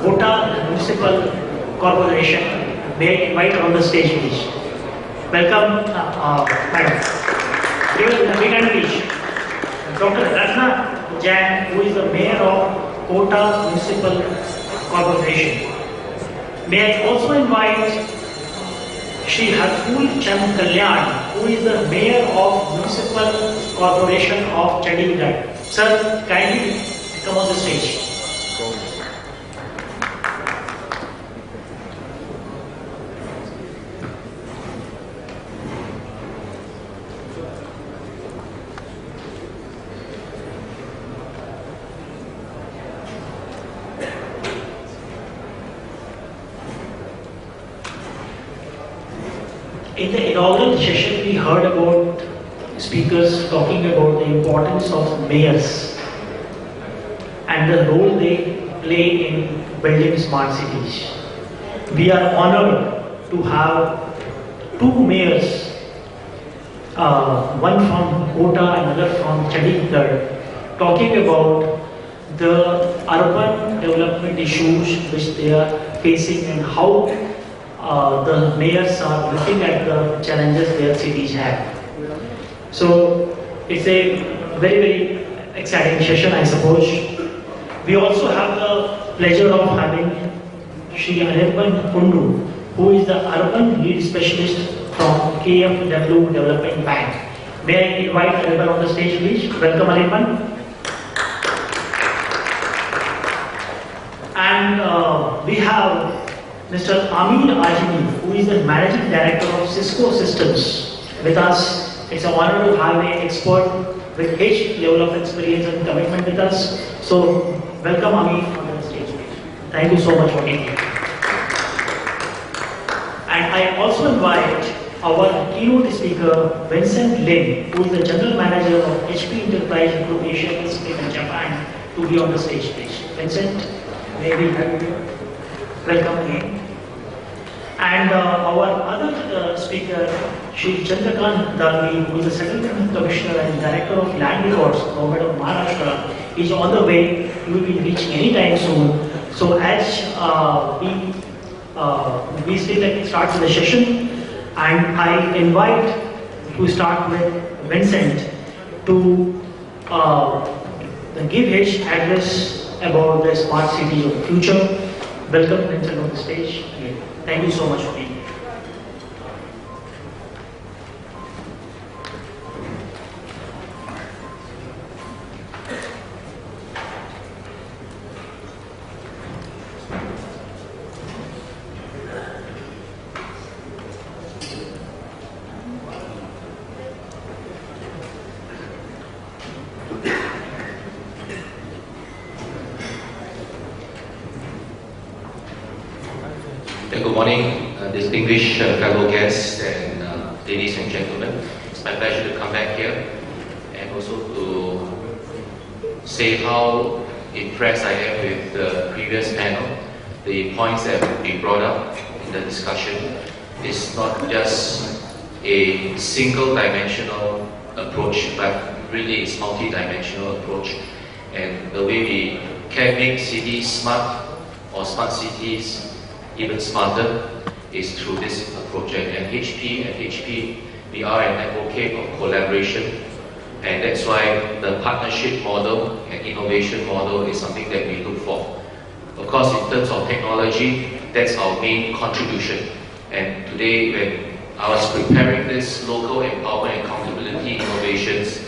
Kota Municipal Corporation. May I invite on the stage, please. Welcome, madam. Give us a big hand, please. Dr. Ratna Jain, who is the mayor of Kota Municipal Corporation. May I also invite Shri Harpul Chand Kalyan, who is the mayor of Municipal Corporation of Chandigarh. Sir, kindly come on the stage. In the inaugural session, we heard about speakers talking about the importance of mayors and the role they play in building smart cities. We are honored to have two mayors, one from Kota and another from Chandigarh, talking about the urban development issues which they are facing and how the mayors are looking at the challenges their cities have. So it's a very, very exciting session, I suppose. We also have the pleasure of having Shri Anirban Kundu, who is the urban lead specialist from KFW Development Bank. May I invite Anirban on the stage, please? Welcome, Anirban. And we have Mr. Amin Ajmi, who is the Managing Director of Cisco Systems with us. It's an honor to have an expert with H level of experience and commitment with us. So, welcome Amin on the stage. Thank you so much for being here. And I also invite our keynote speaker, Vincent Lin, who is the General Manager of HP Enterprise Group Asia Pacific and Japan, to be on the stage, please. Vincent, may we have you? Welcome again. And our other speaker, Shri Chandrakant Dalvi, who is the Settlement Commissioner and Director of Land Records, Government of Maharashtra, is on the way. He will be reaching anytime soon. So as we still start the session, and I invite to start with Vincent to give his address about the smart cities of the future. Welcome, Vincent, on the stage. Thank you so much for being here. Good morning, distinguished fellow guests and ladies and gentlemen. It's my pleasure to come back here and also to say how impressed I am with the previous panel. The points that will be brought up in the discussion is not just a single-dimensional approach, but really it's multi-dimensional approach. And the way we can make cities smart or smart cities even smarter is through this project. And HP, we are an advocate of collaboration, and that's why the partnership model and innovation model is something that we look for. Of course, in terms of technology, that's our main contribution. And today, when I was preparing this local empowerment and accountability innovations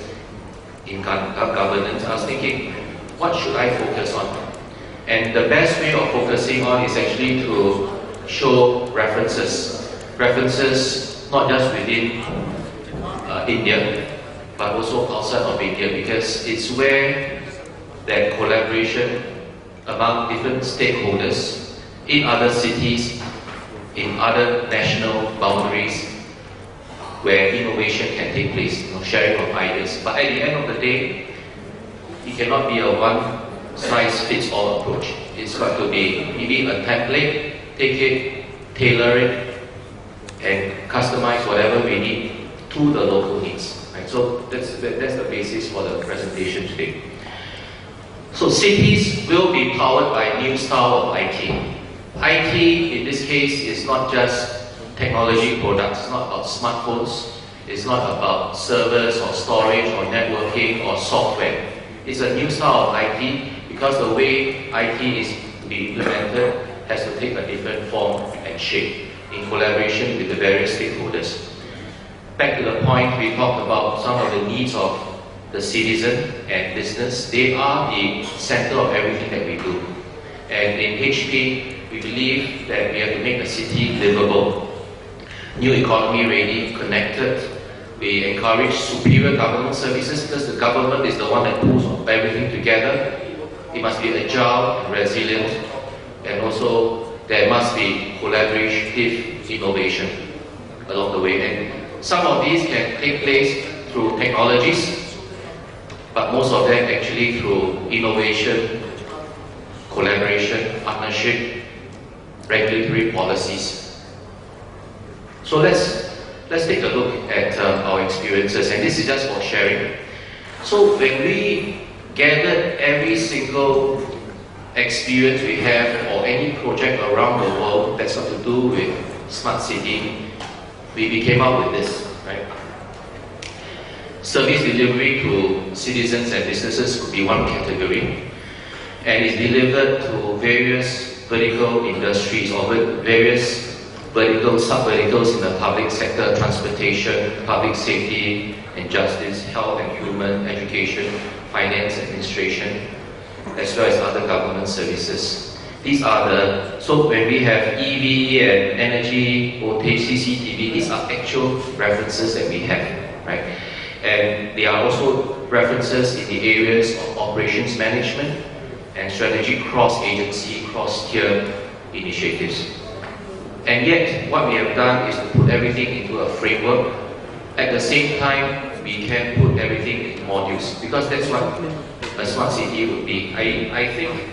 in governance, I was thinking, what should I focus on? And the best way of focusing on is actually to show references. References not just within India, but also outside of India, because it's where that collaboration among different stakeholders in other cities, in other national boundaries, where innovation can take place, sharing of ideas. But at the end of the day, it cannot be a one-size-fits-all approach. It's got to be maybe a template, take it, tailor it, and customize whatever we need to the local. local needs. Right? So that's the basis for the presentation today. So cities will be powered by a new style of IT. IT in this case is not just technology products, it's not about smartphones, it's not about servers or storage or networking or software. It's a new style of IT because the way IT is to be implemented has to take a different form and shape in collaboration with the various stakeholders. Back to the point, we talked about some of the needs of the citizen and business. They are the center of everything that we do. And in HP, we believe that we have to make the city livable, new economy ready, connected. We encourage superior government services because the government is the one that pulls everything together. It must be agile and resilient, and also there must be collaborative innovation along the way. And some of these can take place through technologies, but most of them actually through innovation, collaboration, partnership, regulatory policies. So let's take a look at our experiences, and this is just for sharing. So when we gathered every single experience we have or any project around the world that's got to do with smart city, we came up with this, right? Service delivery to citizens and businesses could be one category, and it's delivered to various vertical industries or various vertical, sub-verticals in the public sector: transportation, public safety and justice, health and human, education, finance, administration, as well as other government services. These are the, so when we have EV and energy, voltage, CCTV, these are actual references that we have, right? And they are also references in the areas of operations management and strategic cross-agency, cross-tier initiatives. And yet, what we have done is to put everything into a framework. At the same time, we can put everything in modules, because that's what a smart city would be. I think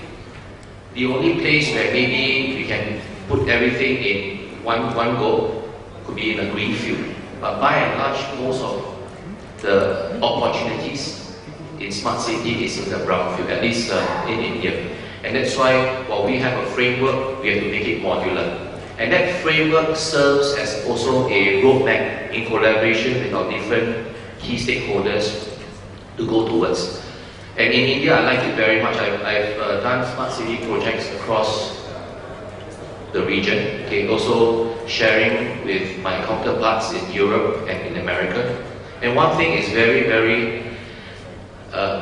the only place where maybe we can put everything in one go could be in a green field. But by and large, most of the opportunities in smart city is in the brown field, at least in India. And that's why while we have a framework, we have to make it modular. And that framework serves as also a roadmap in collaboration with our different key stakeholders to go towards. And in India, I like it very much. I've done smart city projects across the region, okay, also sharing with my counterparts in Europe and in America. And one thing is very, very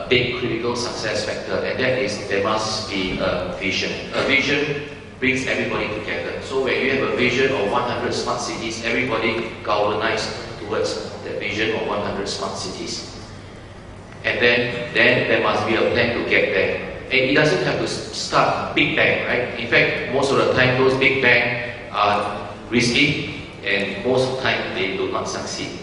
big critical success factor, and that is there must be a vision. A vision brings everybody together. So when you have a vision of 100 smart cities, everybody galvanized towards that vision of 100 smart cities. And then there must be a plan to get there. And it doesn't have to start big bang, right? In fact, most of the time those big bang are risky, and most of the time they do not succeed.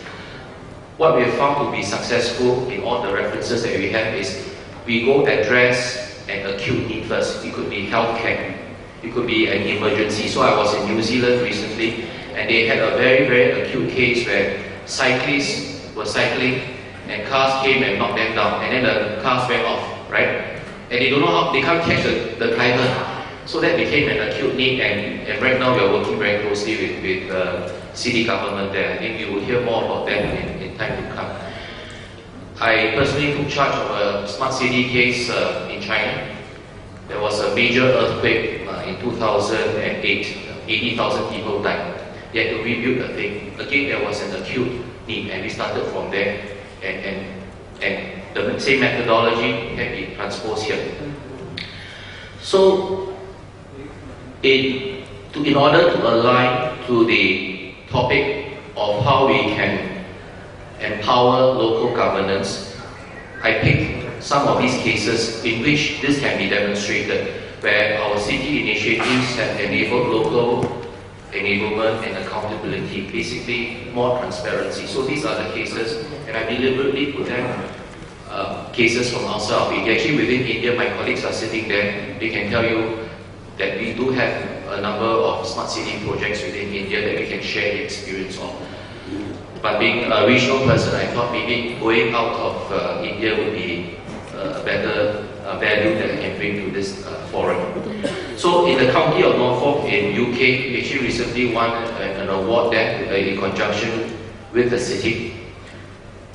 What we have found to be successful in all the references that we have is we go address an acute need first. It could be healthcare, it could be an emergency. So I was in New Zealand recently, and they had a very, very acute case where cyclists were cycling and cars came and knocked them down, and then the cars went off, right? And they don't know how, they can't catch the driver. So that became an acute need, and right now we are working very closely with city government there. I think you will hear more about that in time to come. I personally took charge of a smart city case in China. There was a major earthquake in 2008. 80,000 people died. They had to rebuild the thing. Again, there was an acute need, and we started from there. And the same methodology can be transposed here. So, in order to align to the topic of how we can empower local governance, I picked some of these cases in which this can be demonstrated, where our city initiatives have enabled local enablement and accountability, basically more transparency. So these are the cases, and I deliberately put them cases from outside of India. Actually, within India, my colleagues are sitting there. They can tell you that we do have a number of smart city projects within India that we can share the experience of. But being a regional person, I thought maybe going out of India would be a better value that I can bring to this forum. So in the county of Norfolk in UK, we actually recently won an award there in conjunction with the city.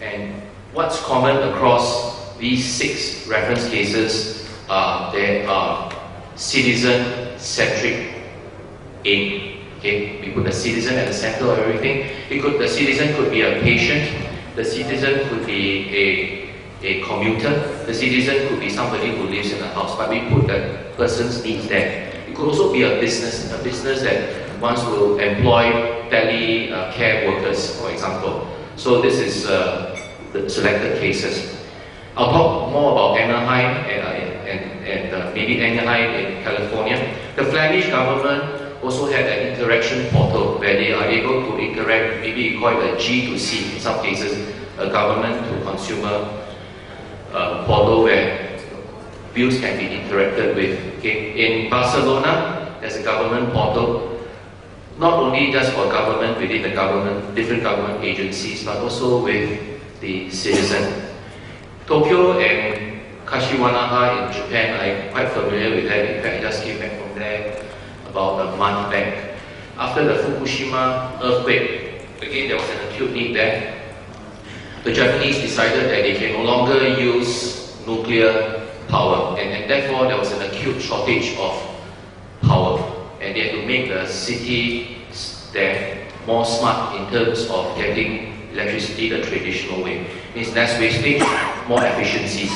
And what's common across these 6 reference cases are there are citizen-centric aim. Okay, we put the citizen at the center of everything. The citizen could be a patient, the citizen could be a commuter, the citizen could be somebody who lives in a house, but we put that person's needs there. It could also be a business that wants to employ care workers, for example. So this is the selected cases. I'll talk more about Anaheim and maybe Anaheim in California. The Flemish government also had an interaction portal where they are able to interact, maybe you call it a G2C, in some cases, a government to consumer portal where views can be interacted with. Okay. In Barcelona, there's a government portal, not only just for government, within the government, different government agencies, but also with the citizen. Tokyo and Kashiwanaha in Japan, I'm quite familiar with that. In fact, I just came back from there about a month back. After the Fukushima earthquake, again there was an acute need there. The Japanese decided that they can no longer use nuclear power, and therefore there was an acute shortage of power, and they had to make the city there more smart in terms of getting electricity the traditional way. Means less wastage, more efficiencies.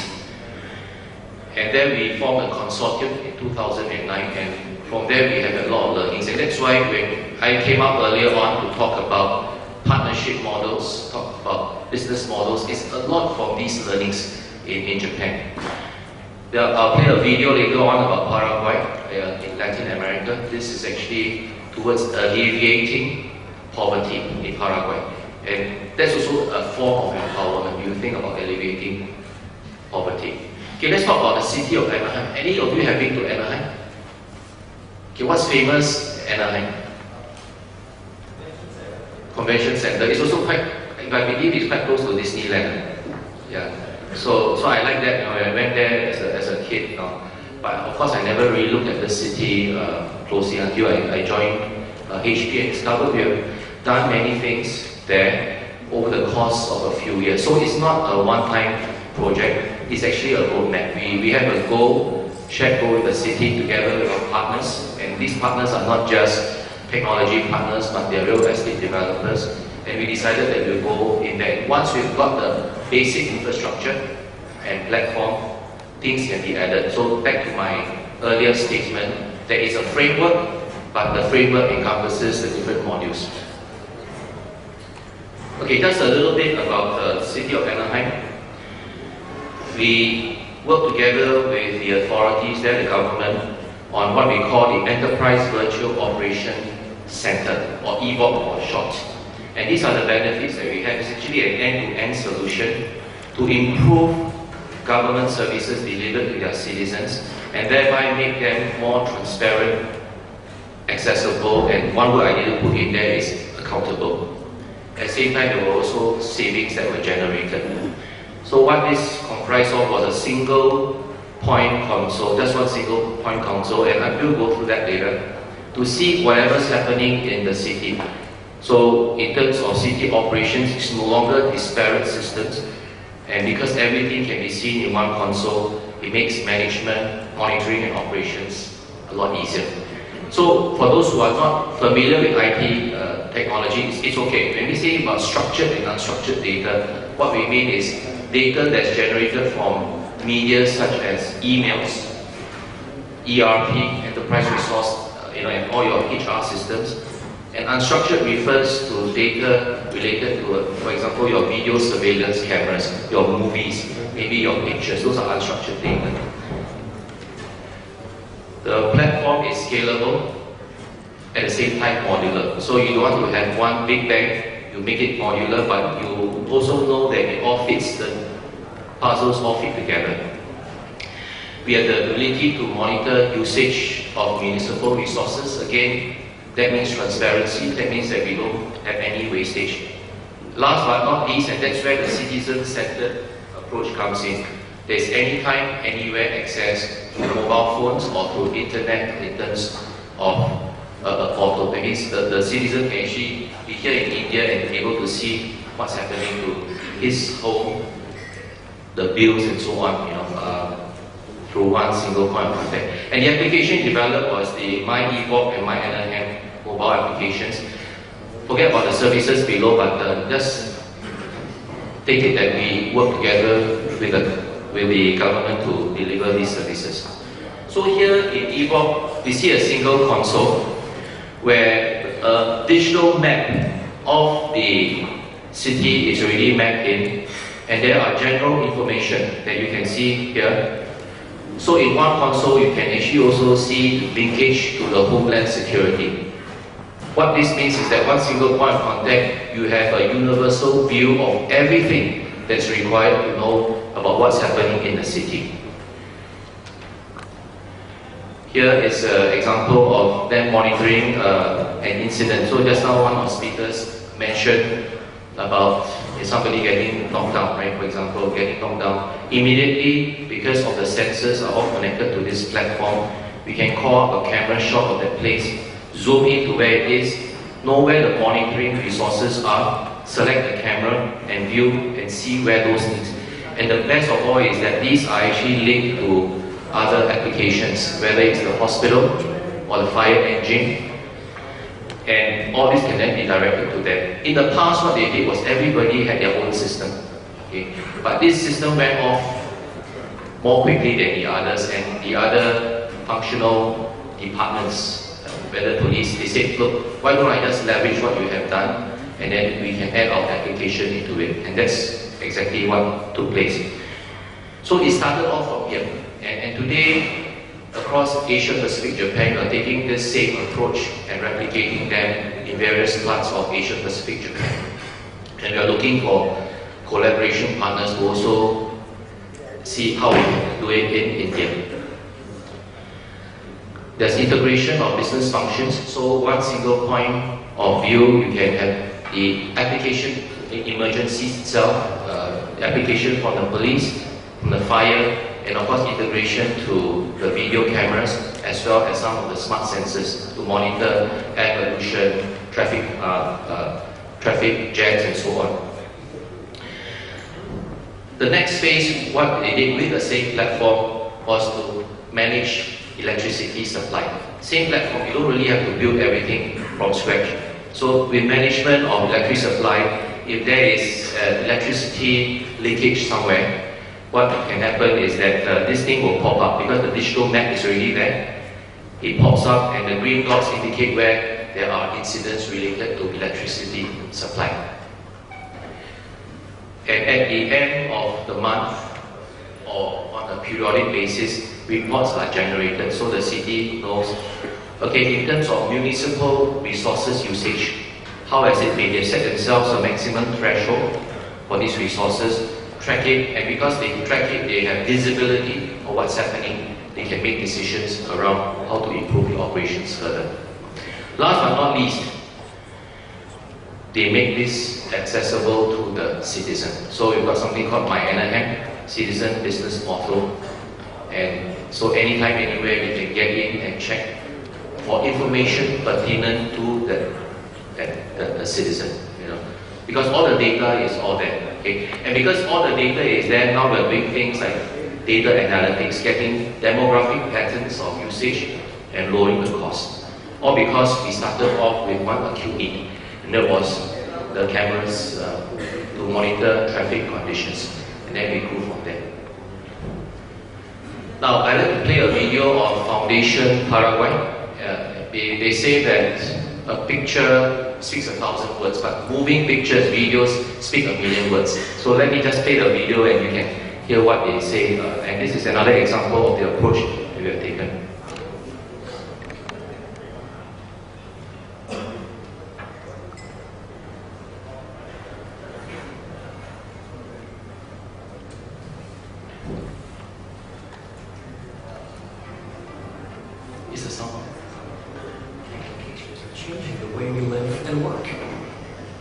And then we formed a consortium in 2009, and from there we have a lot of learnings. And that's why when I came up earlier on to talk about partnership models, talk about business models, it's a lot from these learnings in Japan. I'll play a video later on about Paraguay in Latin America. This is actually towards alleviating poverty in Paraguay. And that's also a form of empowerment. You think about alleviating poverty. Okay, let's talk about the city of Anaheim. Any of you have been to Anaheim? Okay, what's famous in Anaheim? Convention Center. It's also quite, I believe it's quite close to Disneyland. Yeah. So I like that. You know, I went there as a kid. You know, but of course, I never really looked at the city closely until I joined HP and discovered we have done many things there over the course of a few years. So it's not a one-time project. It's actually a roadmap. We have a goal, shared goal with the city together with our partners, and these partners are not just technology partners, but they're real estate developers. And we decided that we'll go in there. Once we've got the basic infrastructure and platform, things can be added. So back to my earlier statement, there is a framework, but the framework encompasses the different modules. Okay, just a little bit about the city of Anaheim. We work together with the authorities there, the government, on what we call the Enterprise Virtual Operation Center, or EVOC for short. And these are the benefits that we have. It's actually an end-to-end solution to improve government services delivered to their citizens, and thereby make them more transparent, accessible, and one word I need to put in there is accountable. At the same time, there were also savings that were generated. So what this comprised of was a single point console, just one single point console, and I will go through that later, to see whatever's happening in the city. So in terms of city operations, it's no longer disparate systems, and because everything can be seen in one console, it makes management, monitoring and operations a lot easier. So for those who are not familiar with IT technology, it's okay. When we say about structured and unstructured data, what we mean is data that's generated from media such as emails, ERP, enterprise resource, and all your HR systems. And unstructured refers to data related to, for example, your video surveillance cameras, your movies, maybe your pictures. Those are unstructured data. The platform is scalable, at the same time modular. So you don't want to have one big bang, you make it modular, but you also know that it all fits, the puzzles all fit together. We have the ability to monitor usage of municipal resources. Again, that means transparency, that means that we don't have any wastage. Last but not least, and that's where the citizen-centered approach comes in. there's anytime, anywhere access to mobile phones or through internet in terms of a portal. That means the citizen can actually be here in India and be able to see what's happening to his home, the bills and so on, through one single point of contact. And the application developed was the My eBook and My NLM mobile applications. Forget about the services below, but just take it that we work together with the government to deliver these services. So here in eBook, we see a single console where a digital map of the city is already mapped in, and there are general information that you can see here. So in one console, you can actually also see linkage to the Homeland Security. What this means is that one single point of contact, you have a universal view of everything that's required to know about what's happening in the city. Here is an example of them monitoring an incident. So just now one of the speakers mentioned about somebody getting knocked down, right? For example, getting knocked down. Immediately, because of the sensors are all connected to this platform, we can call up a camera shot of that place, zoom into where it is, know where the monitoring resources are, select the camera and view and see where those things. And the best of all is that these are actually linked to other applications, whether it's the hospital or the fire engine, and all this can then be directed to them. In the past, what they did was everybody had their own system, okay? But this system went off more quickly than the others, and the other functional departments, whether police, they said, look, why don't I just leverage what you have done, and then we can add our application into it. And that's exactly what took place. So it started off from here. And today, across Asia Pacific, Japan, we are taking this same approach and replicating them in various parts of Asia Pacific, Japan. And we are looking for collaboration partners to also see how we can do it in India. There's integration of business functions, so one single point of view, you can have the application in emergencies itself, the application from the police, from the fire, and of course integration to the video cameras, as well as some of the smart sensors to monitor air pollution, traffic jams, and so on. The next phase, what they did with the same platform was to manage electricity supply. Same platform, you don't really have to build everything from scratch. So with management of electricity supply, if there is electricity leakage somewhere, what can happen is that this thing will pop up because the digital map is already there. It pops up and the green dots indicate where there are incidents related to electricity supply. And at the end of the month or on a periodic basis, reports are generated so the city knows, okay, in terms of municipal resources usage, how has it been? They set themselves a maximum threshold for these resources, track it, and because they track it, they have visibility of what's happening. They can make decisions around how to improve the operations further. Last but not least, they make this accessible to the citizen. So we've got something called My NLM, Citizen Business Portal. And so anytime, anywhere, we can get in and check for information pertinent to the citizen, because all the data is all there, okay? And because all the data is there, now we're doing things like data analytics, getting demographic patterns of usage and lowering the cost. All because we started off with one acute need, and that was the cameras to monitor traffic conditions, and then we grew from there. Now, I'd like to play a video of Foundation Paraguay. They say that a picture speaks 1,000 words, but moving pictures, videos speak 1,000,000 words. So let me just play the video and you can hear what they say. And this is another example of the approach that we have taken. Is the sound on? Changing the way we live and work.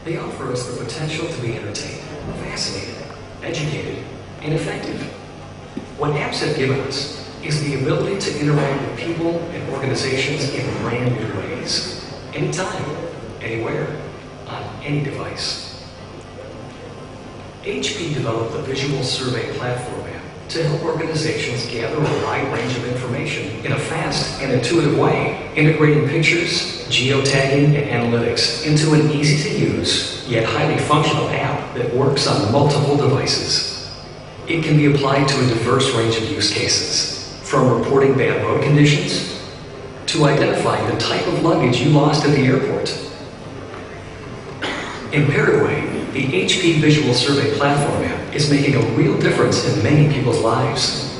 They offer us the potential to be entertained, fascinated, educated, and effective. What apps have given us is the ability to interact with people and organizations in brand new ways. Anytime, anywhere, on any device. HP developed the Visual Survey Platform app to help organizations gather a wide range of information in a fast and intuitive way, integrating pictures, geotagging, and analytics into an easy-to-use, yet highly functional app that works on multiple devices. It can be applied to a diverse range of use cases, from reporting bad road conditions to identifying the type of luggage you lost at the airport. In Paraguay, the HP Visual Survey Platform app is making a real difference in many people's lives.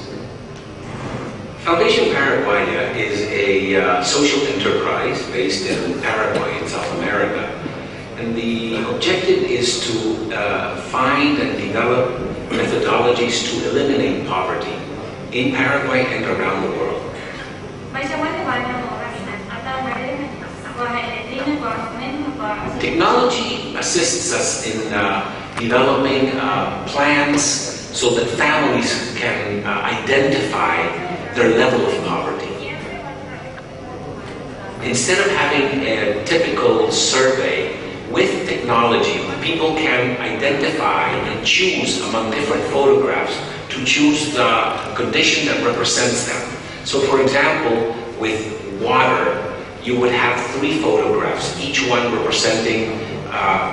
Foundation Paraguay is a social enterprise based in Paraguay in South America. And the objective is to find and develop methodologies to eliminate poverty in Paraguay and around the world. Technology assists us in developing plans so that families can identify their level of poverty. Instead of having a typical survey, with technology, people can identify and choose among different photographs to choose the condition that represents them. So for example, with water, you would have 3 photographs, each one representing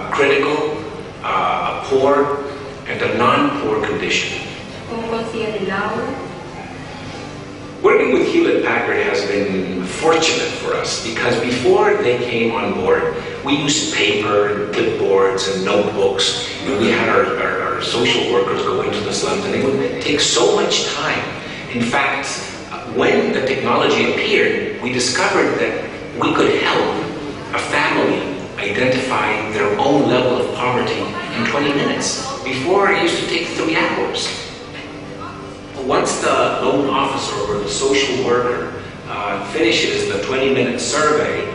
critical, a poor, and a non-poor condition. Working with Hewlett-Packard has been fortunate for us because before they came on board, we used paper and clipboards and notebooks. We had our social workers go into the slums, and it would take so much time. In fact, when the technology appeared, we discovered that we could help a family identify their own level of poverty in 20 minutes. Before, it used to take 3 hours. Once the loan officer or the social worker finishes the 20-minute survey,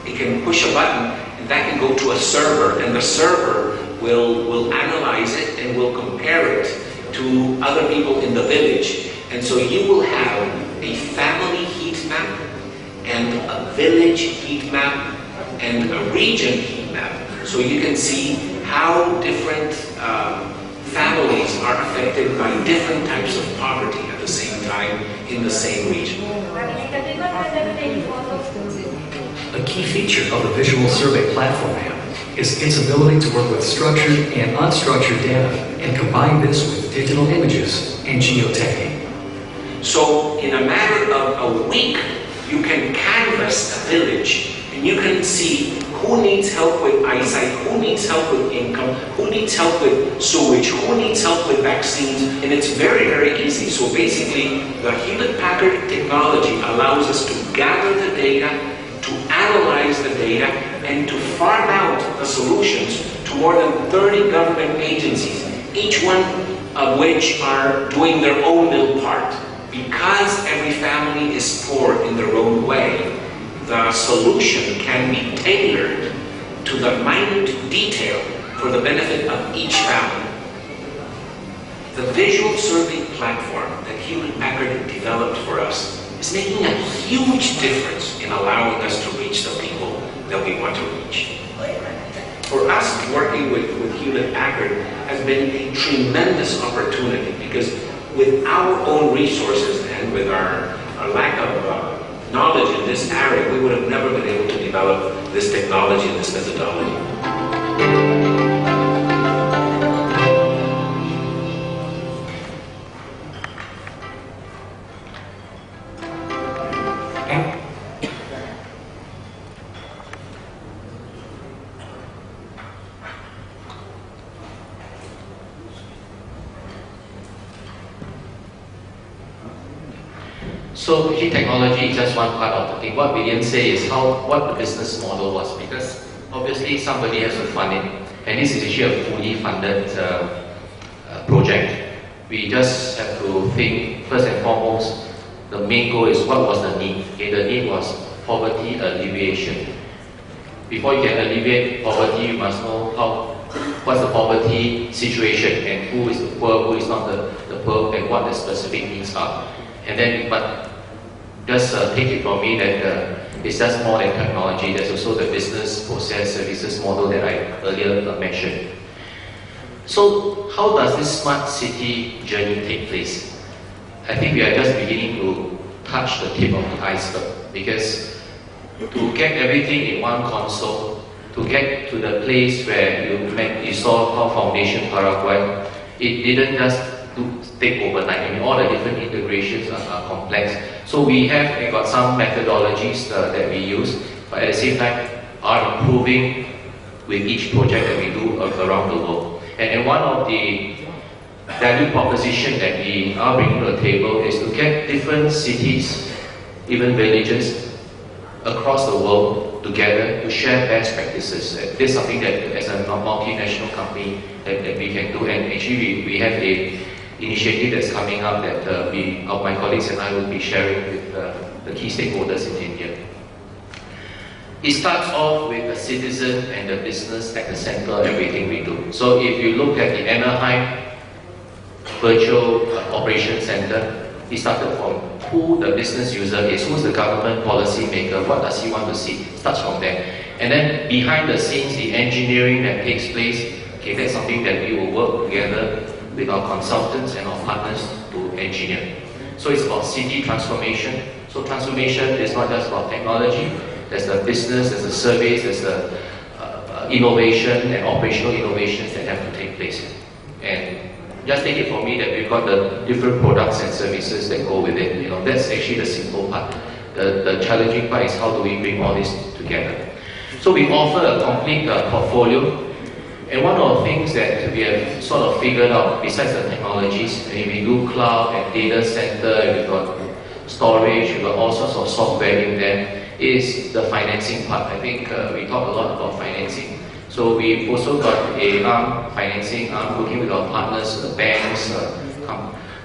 it can push a button and that can go to a server, and the server will analyze it and will compare it to other people in the village. And so you will have a family heat map and a village heat map and a region heat map. So you can see how different families are affected by different types of poverty at the same time in the same region. A key feature of the Visual Survey Platform app is its ability to work with structured and unstructured data and combine this with digital images and geotagging. So in a matter of a week, you can canvass a village and you can see who needs help with eyesight, who needs help with income, who needs help with sewage, who needs help with vaccines, and it's very, very easy. So basically, the Hewlett-Packard technology allows us to gather the data, to analyze the data, and to farm out the solutions to more than 30 government agencies, each one of which are doing their own little part. Because every family is poor in their own way, the solution can be tailored to the minute detail for the benefit of each family. The visual survey platform that Hewlett-Packard developed for us is making a huge difference in allowing us to reach the people that we want to reach. For us, working with Hewlett-Packard has been a tremendous opportunity because with our own resources and with our lack of knowledge in this area, we would have never been able to develop this technology and this methodology. So actually technology is just one part of the thing. What we didn't say is what the business model was, because obviously somebody has to fund it, and this is actually a fully funded project. We just have to think, first and foremost, the main goal is what was the need. Okay, the need was poverty alleviation. Before you can alleviate poverty, you must know how what's the poverty situation, and who is the poor, who is not the poor, and what the specific needs are. And then, but just take it from me that it's just more than technology. There's also the business process services model that I earlier mentioned. So how does this smart city journey take place? I think we are just beginning to touch the tip of the iceberg, because to get everything in one console, to get to the place where you saw how Foundation Paraguay, it didn't just take overnight. I mean, all the different integrations are complex. So we got some methodologies that we use, but at the same time are improving with each project that we do around the world. And one of the value proposition that we are bringing to the table is to get different cities, even villages across the world together to share best practices. This is something that as a multinational company that we can do, and actually we have a initiative that's coming up that my colleagues and I will be sharing with the key stakeholders in India. It starts off with the citizen and the business at the center of everything we do. So if you look at the Anaheim Virtual Operations Center, it started from who the business user is, who's the government policy maker, what does he want to see, starts from there. And then behind the scenes, the engineering that takes place, okay, that's something that we will work together with our consultants and our partners to engineer. So it's about city transformation. So transformation is not just about technology, there's the business, there's the surveys, there's the innovation and operational innovations that have to take place. And just take it from me that we've got the different products and services that go with it. You know, that's actually the simple part. The challenging part is how do we bring all this together. So we offer a complete portfolio. And one of the things that we have sort of figured out, besides the technologies, we do cloud and data center, we've got storage, we've got all sorts of software in there, is the financing part. I think we talk a lot about financing. So we've also got a financing arm working with our partners, the banks,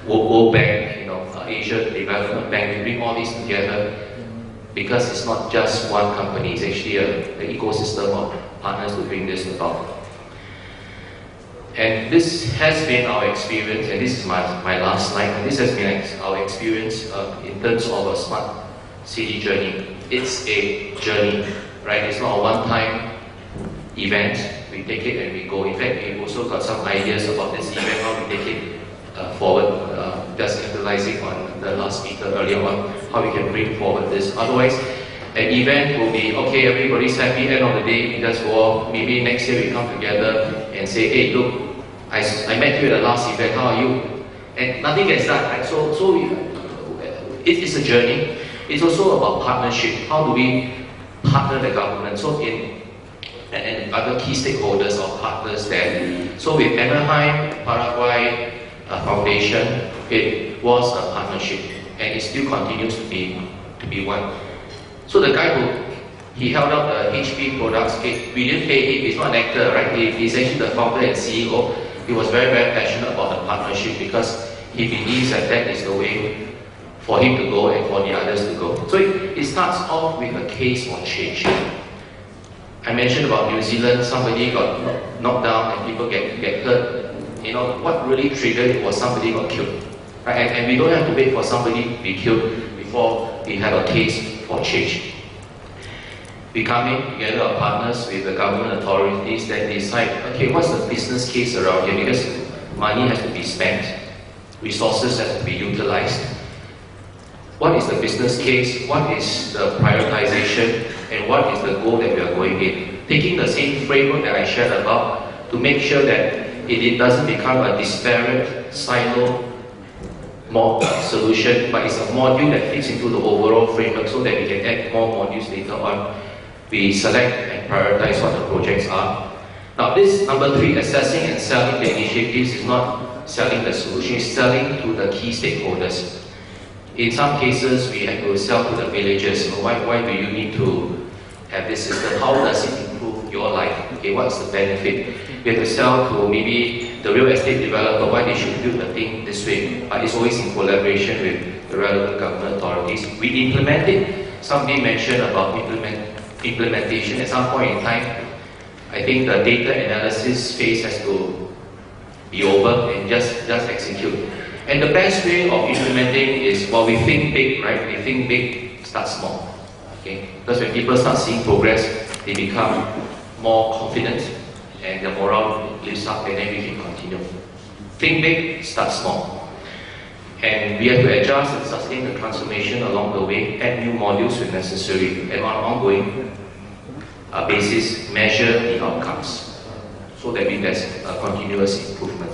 World Bank, Asia Development Bank. We bring all these together because it's not just one company, it's actually an ecosystem of partners to bring this about. And this has been our experience, and this is my last slide, and this has been our experience in terms of a smart city journey. It's a journey, right? It's not a one-time event. We take it and we go. In fact, we've also got some ideas about this event, how we take it forward, just capitalizing on the last speaker earlier on, how we can bring forward this. Otherwise, an event will be, okay, everybody's happy, end of the day, we just go off. Maybe next year we come together and say, hey, look, I met you at the last event, how are you? And nothing gets done, right? So it is a journey. It's also about partnership. How do we partner the government? So and other key stakeholders or partners there. So with Anaheim Paraguay Foundation, it was a partnership, and it still continues to be one. So the guy he held up the HP products, we didn't pay him, he's not an actor, right? He's actually the founder and CEO. He was very, very passionate about the partnership because he believes that is the way for him to go and for the others to go. So it starts off with a case for change. I mentioned about New Zealand, somebody got knocked down and people get hurt. What really triggered it was somebody got killed. Right? And we don't have to wait for somebody to be killed before we have a case for change. We come in together, our partners with the government authorities, that decide, okay, what's the business case around here? Because money has to be spent, resources have to be utilized. What is the business case? What is the prioritization? And what is the goal that we are going in? Taking the same framework that I shared about to make sure that it doesn't become a disparate silo solution, but it's a module that fits into the overall framework so that we can add more modules later on. We select and prioritize what the projects are. Now this number 3, assessing and selling the initiatives, is not selling the solution, it's selling to the key stakeholders. In some cases, we have to sell to the villagers. Why do you need to have this system? How does it improve your life? Okay, what's the benefit? We have to sell to maybe the real estate developer, why they should build the thing this way. But it's always in collaboration with the relevant government authorities. We implement it. Somebody mentioned about implementation. At some point in time, I think the data analysis phase has to be over and just execute. And the best way of implementing is, while we think big, right? We think big, start small. Okay? Because when people start seeing progress, they become more confident and the morale lifts up, and then we can continue. Think big, start small. And we have to adjust and sustain the transformation along the way, add new modules when necessary, and on an ongoing basis, measure the outcomes so that there's a continuous improvement.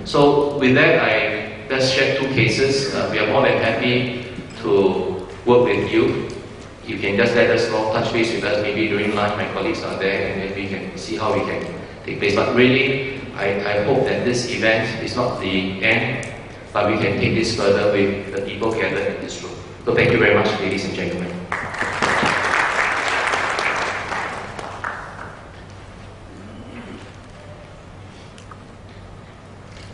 So with that, I just shared 2 cases. We are more than happy to work with you. You can just let us know, touch base with us, maybe during lunch, my colleagues are there, and then we can see how we can take place. But really, I hope that this event is not the end, but we can take this further with the people gathered in this room. So thank you very much, ladies and gentlemen.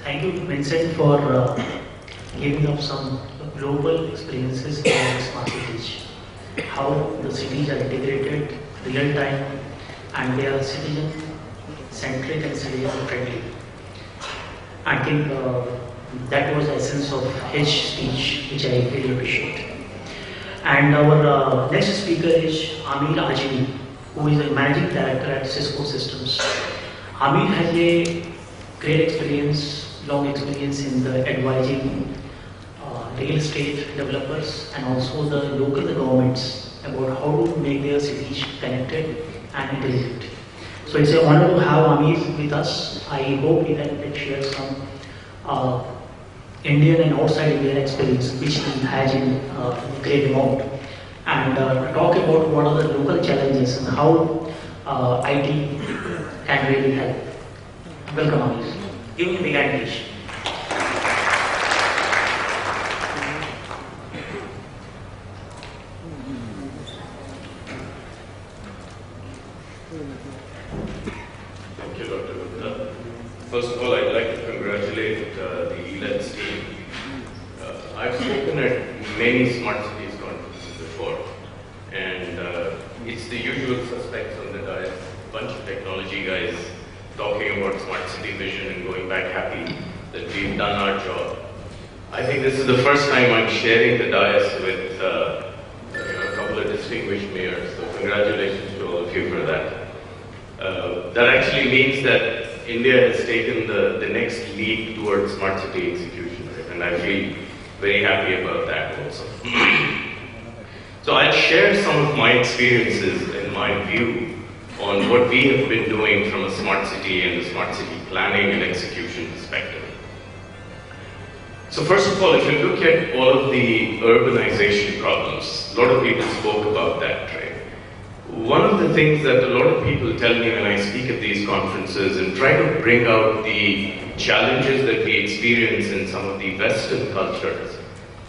Thank you, Vincent, for giving up some global experiences in smart cities. How the cities are integrated, real time, and they are citizen-centric and citizen-friendly. I think that was the essence of his speech, which I really appreciate. And our next speaker is Amir Ajmi, who is a managing director at Cisco Systems. Amir has a great experience, long experience in the advising real estate developers and also the local governments about how to make their cities connected and intelligent. So it's an honor to have Amir with us. I hope he can share some Indian and outside Indian experience which he has in great amount, and talk about what are the local challenges and how IT can really help. Welcome, Amir. Give me a big hand, please. Thank you, Dr. Gupta. First of all, I'd like to congratulate the elets team. I've spoken at many smart cities conferences before, and it's the usual suspects on the dais, a bunch of technology guys talking about smart city vision and going back happy that we've done our job. I think this is the first time I'm sharing the dais with a couple of distinguished mayors, so congratulations to all of you for that. That actually means that India has taken the next leap towards smart city execution, right? And I feel very happy about that also. So I'll share some of my experiences and my view on what we have been doing from a smart city and a smart city planning and execution perspective. So first of all, if you look at all of the urbanization problems, a lot of people spoke about that, right? One of the things that a lot of people tell me when I speak at these conferences and try to bring out the challenges that we experience in some of the Western cultures,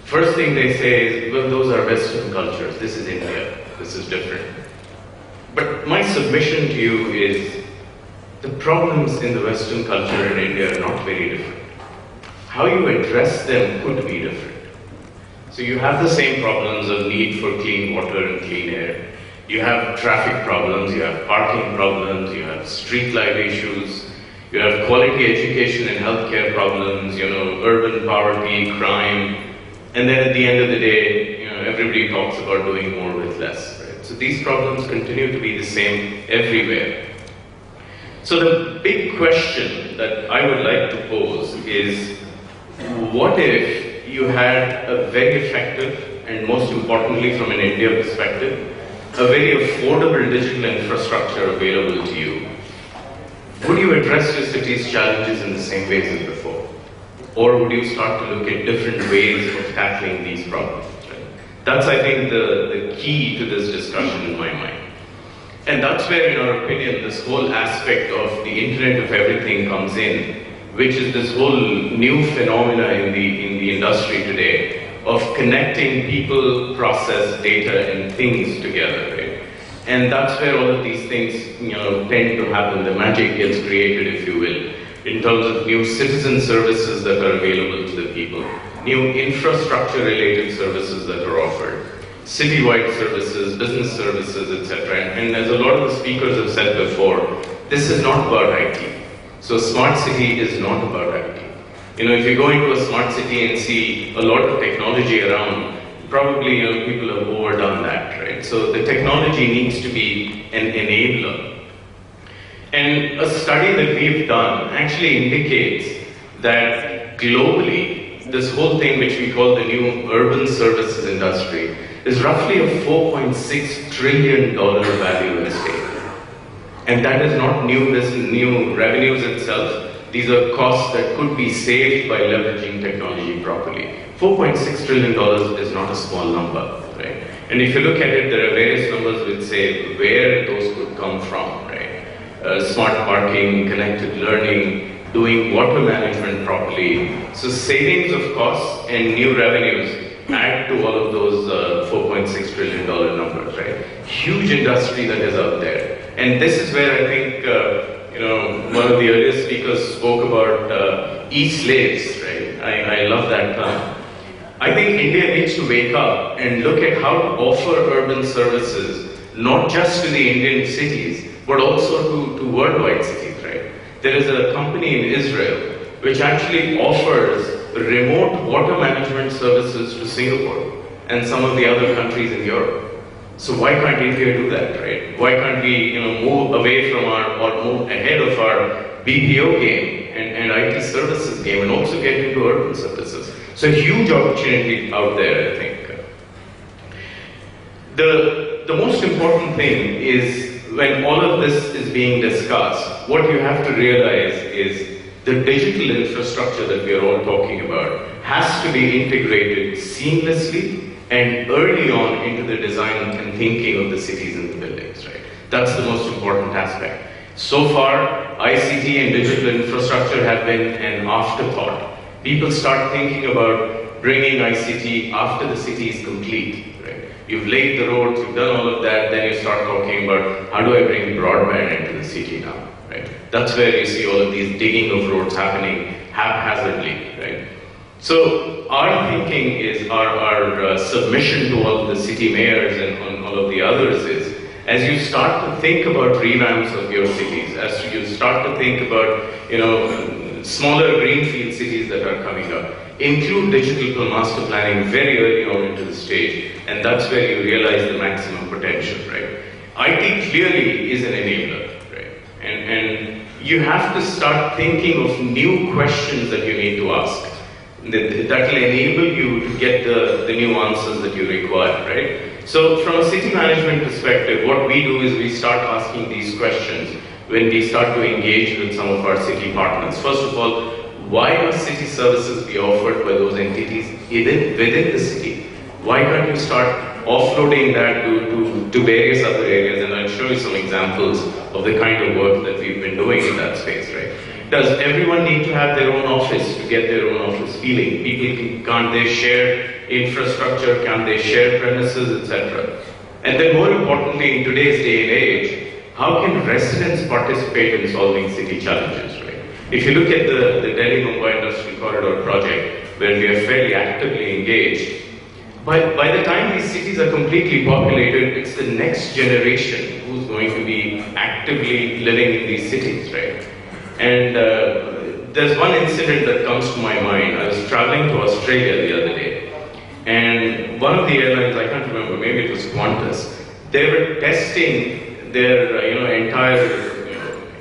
first thing they say is, well, those are Western cultures, this is India, this is different. But my submission to you is, the problems in the Western culture in India are not very different. How you address them could be different. So you have the same problems of need for clean water and clean air. You have traffic problems, you have parking problems, you have street light issues, you have quality education and healthcare problems, urban poverty, crime, and then at the end of the day, everybody talks about doing more with less, right? So these problems continue to be the same everywhere. So the big question that I would like to pose is, what if you had a very effective, and most importantly from an India perspective, a very affordable digital infrastructure available to you? Would you address your city's challenges in the same ways as before? Or would you start to look at different ways of tackling these problems? Right? That's, I think, the key to this discussion in my mind. And that's where, in our opinion, this whole aspect of the Internet of Everything comes in, which is this whole new phenomena in the industry today of connecting people, process, data, and things together, right? And that's where all of these things, tend to happen. The magic gets created, if you will, in terms of new citizen services that are available to the people, new infrastructure-related services that are offered, citywide services, business services, etc. And as a lot of the speakers have said before, this is not about IT. So smart city is not about IT. You know, if you go into a smart city and see a lot of technology around, probably people have overdone that, right? So the technology needs to be an enabler. And a study that we've done actually indicates that globally, this whole thing which we call the new urban services industry is roughly a $4.6 trillion value in stake. And that is not new business, new revenues itself. These are costs that could be saved by leveraging technology properly. $4.6 trillion is not a small number, right? And if you look at it, there are various numbers which say where those could come from, right? Smart parking, connected learning, doing water management properly. So savings of costs and new revenues add to all of those $4.6 trillion numbers, right? Huge industry that is out there. And this is where I think, one of the earlier speakers spoke about e-slaves, right? I love that term. I think India needs to wake up and look at how to offer urban services, not just to the Indian cities, but also to worldwide cities, right? There is a company in Israel which actually offers remote water management services to Singapore and some of the other countries in Europe. So why can't India do that, right? Why can't we, move away from or move ahead of our BPO game and IT services game and also get into urban services? So huge opportunity out there, I think. The most important thing is when all of this is being discussed, what you have to realize is the digital infrastructure that we are all talking about has to be integrated seamlessly and early on into the design and thinking of the cities and the buildings, right? That's the most important aspect. So far, ICT and digital infrastructure have been an afterthought. People start thinking about bringing ICT after the city is complete, right? You've laid the roads, you've done all of that, then you start talking about how do I bring broadband into the city now, right? That's where you see all of these digging of roads happening haphazardly, right? So our thinking is, our submission to all of the city mayors and all of the others is, as you start to think about revamps of your cities, as you start to think about, smaller greenfield cities that are coming up, include digital master planning very early on into the stage, and that's where you realize the maximum potential, right? IT clearly is an enabler, right? And you have to start thinking of new questions that you need to ask that will enable you to get the new answers that you require, right? So from a city management perspective, what we do is we start asking these questions when we start to engage with some of our city partners. First of all, why must city services be offered by those entities within the city? Why can't you start offloading that to various other areas? And I'll show you some examples of the kind of work that we've been doing in that space, right? Does everyone need to have their own office to get their own office feeling? Can't they share infrastructure? Can't they share premises, etc.? And then more importantly, in today's day and age, how can residents participate in solving city challenges, right? If you look at the Delhi-Mumbai Industrial Corridor project, where we are fairly actively engaged, by the time these cities are completely populated, it's the next generation who's going to be actively living in these cities, right? And there's one incident that comes to my mind. I was traveling to Australia the other day, and one of the airlines, I can't remember, maybe it was Qantas, they were testing their entire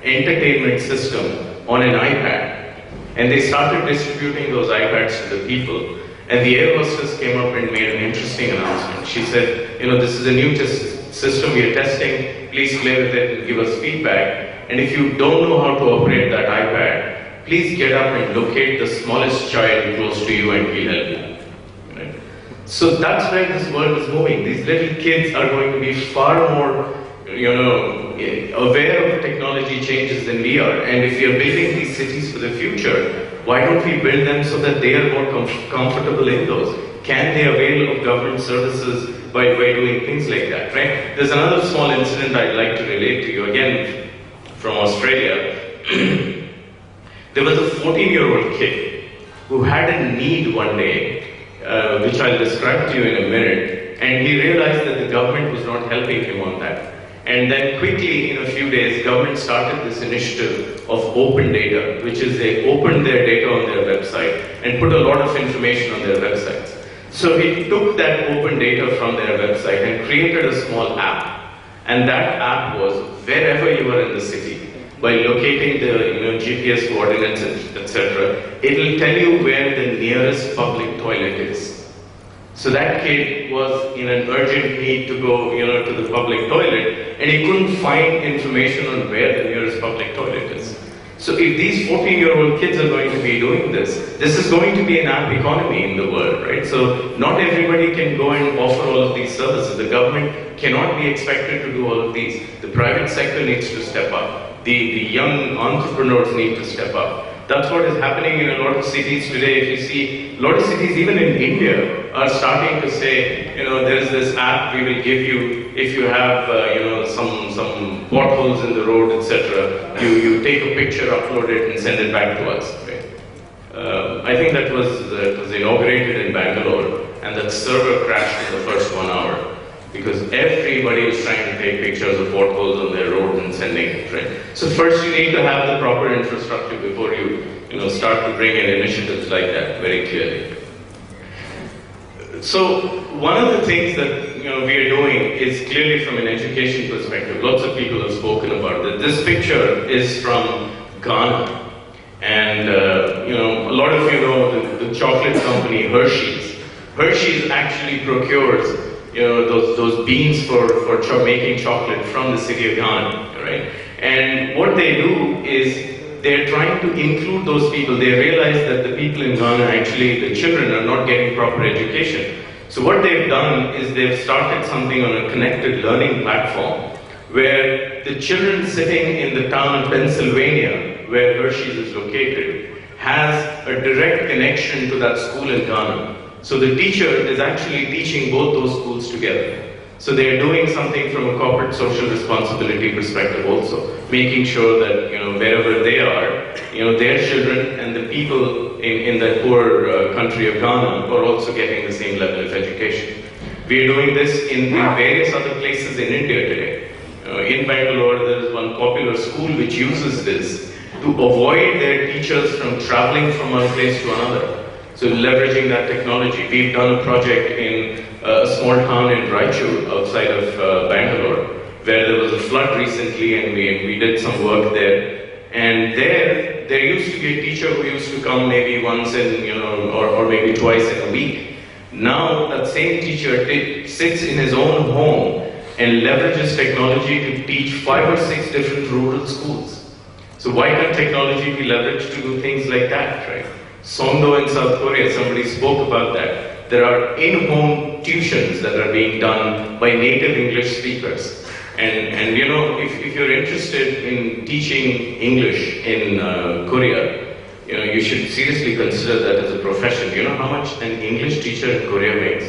entertainment system on an iPad, and they started distributing those iPads to the people. And the air hostess came up and made an interesting announcement. She said, this is a new system we are testing. Please play with it and give us feedback. And if you don't know how to operate that iPad, please get up and locate the smallest child close to you and we'll help you. Right? So that's where this world is moving. These little kids are going to be far more, aware of technology changes than we are. And if we are building these cities for the future, why don't we build them so that they are more comfortable in those? Can they avail of government services by doing things like that, right? There's another small incident I'd like to relate to you, again, from Australia. There was a 14-year-old kid who had a need one day, which I'll describe to you in a minute. And he realized that the government was not helping him on that. And then quickly, in a few days, government started this initiative of open data, which is they opened their data on their website and put a lot of information on their websites. So he took that open data from their website and created a small app. And that app was wherever you were in the city, by locating the GPS coordinates, etc., it will tell you where the nearest public toilet is. So that kid was in an urgent need to go, to the public toilet, and he couldn't find information on where the nearest public toilet is. So if these 14-year-old kids are going to be doing this is going to be an app economy in the world, right? So not everybody can go and offer all of these services. The government cannot be expected to do all of these. The private sector needs to step up. The young entrepreneurs need to step up. That's what is happening in a lot of cities today. If you see, a lot of cities, even in India, are starting to say, there is this app we will give you if you have, some potholes in the road, etc. You take a picture, upload it, and send it back to us. Right? I think that was inaugurated in Bangalore, and that server crashed in the first 1 hour because everybody was trying to take pictures of potholes on their road and sending it. Right? So first, you need to have the proper infrastructure before you start to bring in initiatives like that very clearly. So one of the things that we are doing is clearly from an education perspective. Lots of people have spoken about that. This picture is from Ghana, and a lot of you know the chocolate company Hershey's. Hershey's actually procures those beans for making chocolate from the city of Ghana, right? And what they do is they're trying to include those people. They realize that the people in Ghana, actually the children, are not getting proper education. So what they've done is they've started something on a connected learning platform where the children sitting in the town of Pennsylvania, where Hershey's is located, has a direct connection to that school in Ghana. So the teacher is actually teaching both those schools together. So they are doing something from a corporate social responsibility perspective also, making sure that wherever they are, their children and the people in that poor country of Ghana are also getting the same level of education. We are doing this in various other places in India today. In Bangalore, there is one popular school which uses this to avoid their teachers from traveling from one place to another. So leveraging that technology. We've done a project in a small town in Raichur, outside of Bangalore, where there was a flood recently, and we did some work there. And there used to be a teacher who used to come maybe once in, or maybe twice in a week. Now that same teacher sits in his own home and leverages technology to teach 5 or 6 different rural schools. So why can't technology be leveraged to do things like that, right? Songdo in South Korea, somebody spoke about that. There are in-home tuitions that are being done by native English speakers. And if you're interested in teaching English in Korea, you should seriously consider that as a profession. You know how much an English teacher in Korea makes?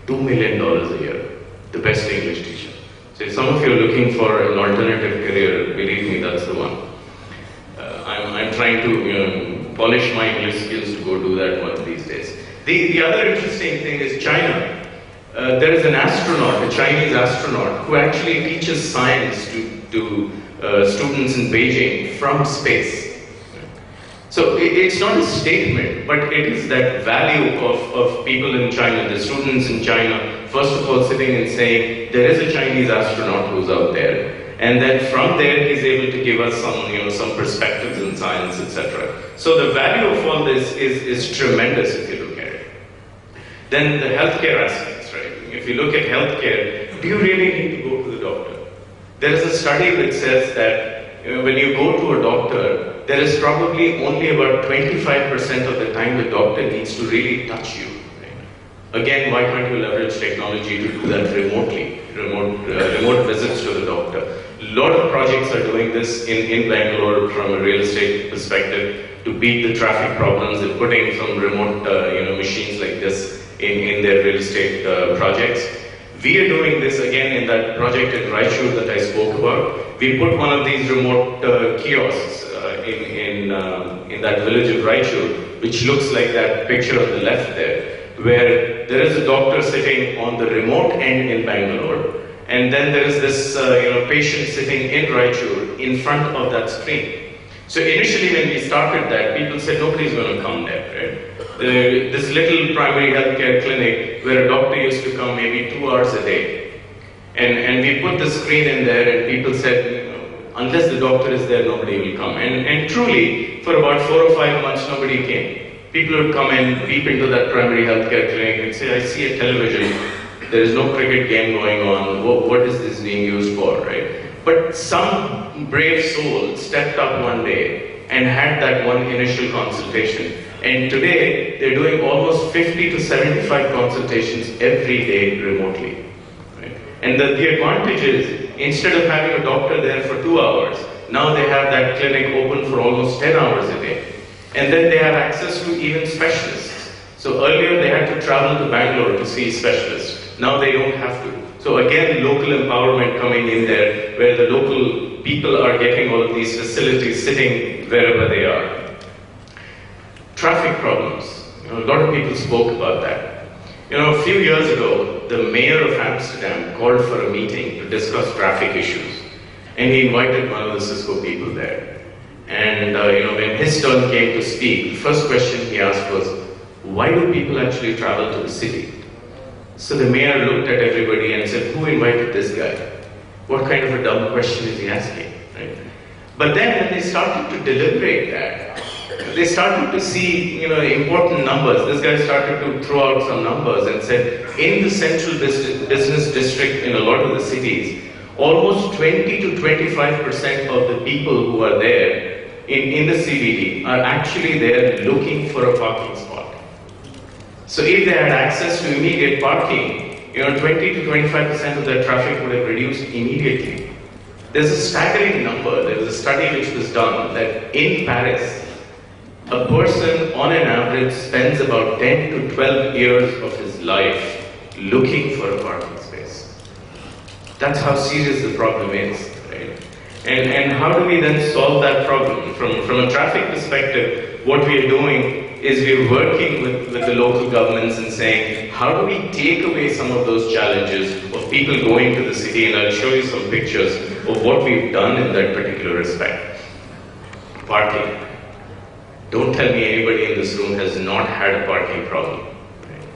$2 million a year. The best English teacher. So if some of you are looking for an alternative career, believe me, that's the one. I'm trying to polish my English skills to go do that one of these days. The other interesting thing is China. There is an astronaut, a Chinese astronaut, who actually teaches science to students in Beijing from space. So it's not a statement, but it is that value of people in China, the students in China, first of all sitting and saying, there is a Chinese astronaut who's out there. And then from there, he's able to give us some perspectives in science, etc. So the value of all this is tremendous if you look at it. Then the healthcare aspects, right? If you look at healthcare, do you really need to go to the doctor? There is a study which says that when you go to a doctor, there is probably only about 25% of the time the doctor needs to really touch you. Right? Again, why can't you leverage technology to do that remotely? Remote visits to the doctor. A lot of projects are doing this in Bangalore from a real estate perspective to beat the traffic problems and putting some remote machines like this in their real estate projects. We are doing this again in that project in Raichur that I spoke about. We put one of these remote kiosks in that village of Raichur, which looks like that picture on the left there, where there is a doctor sitting on the remote end in Bangalore, and then there is this patient sitting in Raichur in front of that screen. So initially when we started that, people said nobody's going to come there, right? This little primary healthcare clinic where a doctor used to come maybe 2 hours a day. And we put the screen in there and people said, unless the doctor is there, nobody will come. And truly, for about 4 or 5 months, nobody came. People would come and peep into that primary healthcare clinic and say, I see a television, there is no cricket game going on, what is this being used for, right? But some brave soul stepped up one day and had that one initial consultation. And today, they're doing almost 50 to 75 consultations every day remotely. Right? And the advantage is, instead of having a doctor there for 2 hours, now they have that clinic open for almost 10 hours a day. And then they have access to even specialists. So earlier they had to travel to Bangalore to see specialists. Now they don't have to. So again, local empowerment coming in there, where the local people are getting all of these facilities sitting wherever they are. Traffic problems. A lot of people spoke about that. A few years ago, the mayor of Amsterdam called for a meeting to discuss traffic issues. And he invited one of the Cisco people there. And when his turn came to speak, the first question he asked was, why do people actually travel to the city? So the mayor looked at everybody and said, who invited this guy? What kind of a dumb question is he asking? Right? But then when they started to deliberate that, they started to see important numbers. This guy started to throw out some numbers and said, in the central business district in a lot of the cities, almost 20 to 25% of the people who are there in the CBD are actually there looking for a parking spot. So if they had access to immediate parking, 20 to 25% of their traffic would have reduced immediately. There's a staggering number. There was a study which was done that in Paris, a person on an average spends about 10 to 12 years of his life looking for a parking space. That's how serious the problem is, right? And how do we then solve that problem? From a traffic perspective, what we are doing is we're working with the local governments and saying, how do we take away some of those challenges of people going to the city? And I'll show you some pictures of what we've done in that particular respect. Parking. Don't tell me anybody in this room has not had a parking problem. Right?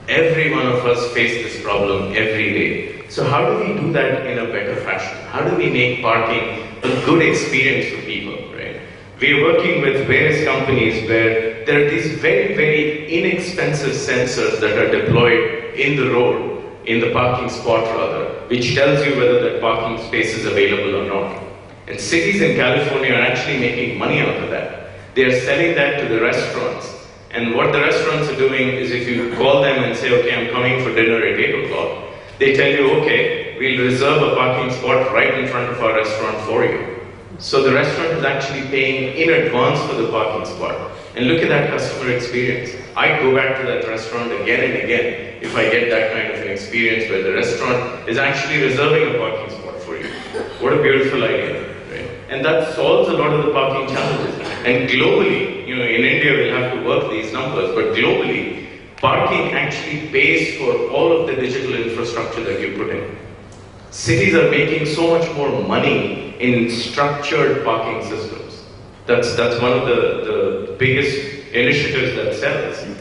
Every one of us face this problem every day. So how do we do that in a better fashion? How do we make parking a good experience for people? Right? We're working with various companies where there are these very, very inexpensive sensors that are deployed in the road, in the parking spot rather, which tells you whether that parking space is available or not. And cities in California are actually making money out of that. They are selling that to the restaurants. And what the restaurants are doing is if you call them and say, okay, I'm coming for dinner at 8 o'clock, they tell you, okay, we'll reserve a parking spot right in front of our restaurant for you. So the restaurant is actually paying in advance for the parking spot. And look at that customer experience. I go back to that restaurant again and again if I get that kind of an experience where the restaurant is actually reserving a parking spot for you. What a beautiful idea, right? And that solves a lot of the parking challenges. And globally, in India we'll have to work these numbers, but globally, parking actually pays for all of the digital infrastructure that you put in. Cities are making so much more money in structured parking systems. That's one of the biggest initiatives that sells.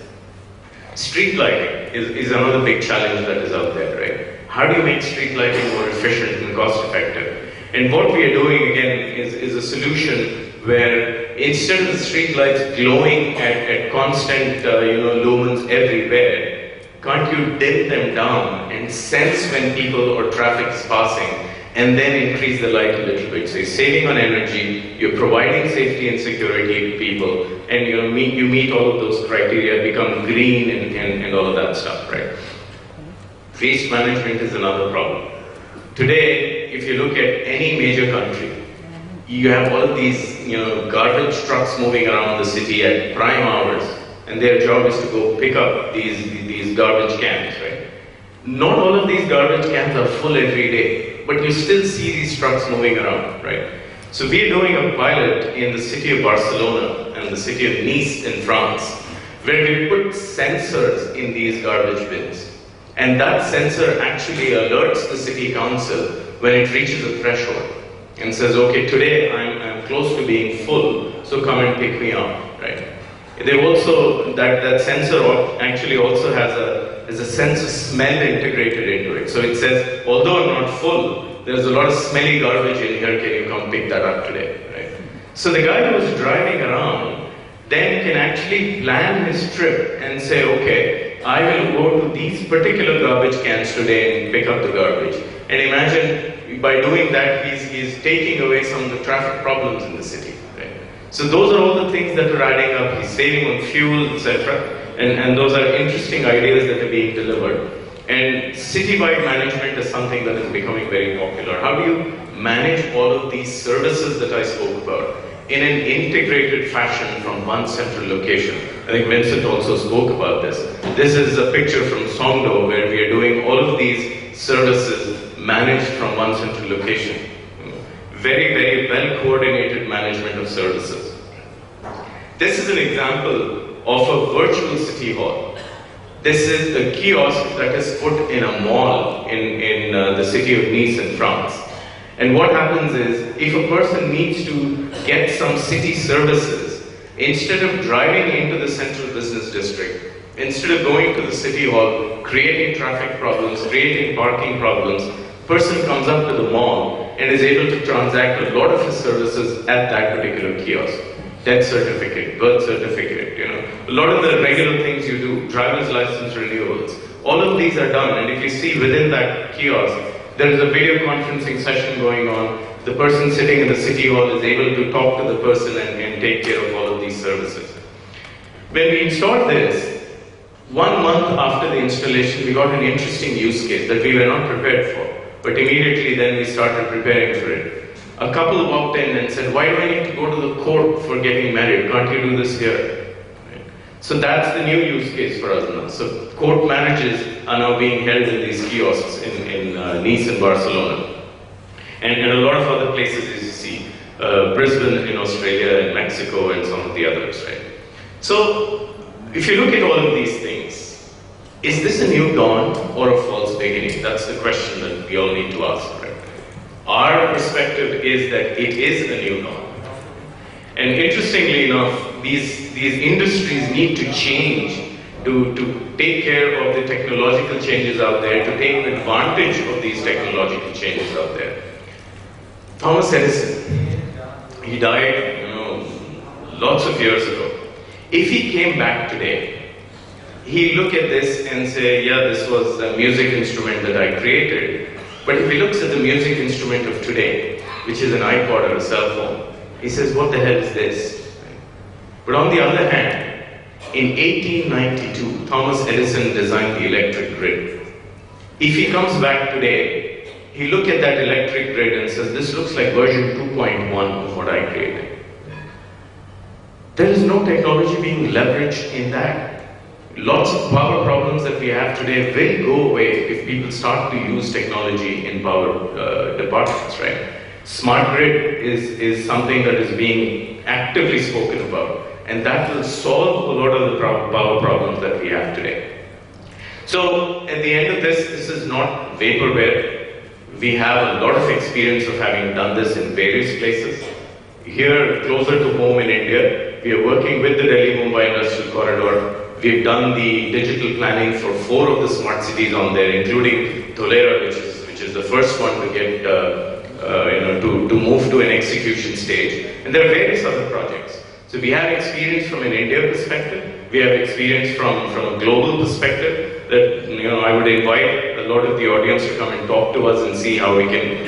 Street lighting is another big challenge that is out there, right? How do you make street lighting more efficient and cost effective? And what we are doing again is a solution where instead of the street lights glowing at constant lumens everywhere, can't you dim them down and sense when people or traffic is passing and then increase the light a little bit? So you're saving on energy, you're providing safety and security to people, and you meet all of those criteria, become green and all of that stuff, right? Waste management is another problem. Today, if you look at any major country, you have all of these garbage trucks moving around the city at prime hours, and their job is to go pick up these garbage cans, right? Not all of these garbage cans are full every day, but you still see these trucks moving around, right? So we're doing a pilot in the city of Barcelona and the city of Nice in France, where we put sensors in these garbage bins. And that sensor actually alerts the city council when it reaches a threshold and says, okay, today I'm close to being full, so come and pick me up, right? They also, that sensor actually also has a sense of smell integrated into it. So it says, although I'm not full, there's a lot of smelly garbage in here, can you come pick that up today, right? So the guy who was driving around then can actually plan his trip and say, okay, I will go to these particular garbage cans today and pick up the garbage. And imagine, by doing that, he's taking away some of the traffic problems in the city. So those are all the things that are adding up. He's saving on fuel, etc. And those are interesting ideas that are being delivered. And city-wide management is something that is becoming very popular. How do you manage all of these services that I spoke about in an integrated fashion from one central location? I think Vincent also spoke about this. This is a picture from Songdo where we are doing all of these services managed from one central location. Very, very well-coordinated management of services. This is an example of a virtual city hall. This is a kiosk that is put in a mall in the city of Nice in France. And what happens is, if a person needs to get some city services, instead of driving into the central business district, instead of going to the city hall, creating traffic problems, creating parking problems, person comes up to the mall and is able to transact a lot of his services at that particular kiosk. Death certificate, birth certificate, a lot of the regular things you do, driver's license renewals, all of these are done. And if you see within that kiosk, there is a video conferencing session going on. The person sitting in the city hall is able to talk to the person and take care of all of these services. When we installed this, 1 month after the installation, we got an interesting use case that we were not prepared for. But immediately then we started preparing for it. A couple walked in and said, why do I need to go to the court for getting married? Can't you do this here? Right. So that's the new use case for us now. So court marriages are now being held in these kiosks in Nice and Barcelona. And a lot of other places, as you see, Brisbane in Australia and Mexico and some of the others, right? So if you look at all of these things, is this a new dawn or a false beginning? That's the question that we all need to ask, right? Our perspective is that it is a new dawn. And interestingly enough, these industries need to change to take care of the technological changes out there, to take advantage of these technological changes out there. Thomas Edison, he died, lots of years ago. If he came back today, he'd look at this and say, yeah, this was a music instrument that I created. But if he looks at the music instrument of today, which is an iPod or a cell phone, he says, what the hell is this? But on the other hand, in 1892, Thomas Edison designed the electric grid. If he comes back today, he look at that electric grid and says, this looks like version 2.1 of what I created. There is no technology being leveraged in that. Lots of power problems that we have today will go away if people start to use technology in power departments, right? Smart grid is something that is being actively spoken about, and that will solve a lot of the power problems that we have today. So at the end of this is not vaporware. We have a lot of experience of having done this in various places. Here, closer to home in India, we are working with the Delhi-Mumbai Industrial Corridor. We've done the digital planning for 4 of the smart cities on there, including Tolera, which is the first one to get to move to an execution stage. And there are various other projects. So we have experience from an India perspective. We have experience from a global perspective. That I would invite a lot of the audience to come and talk to us and see how we can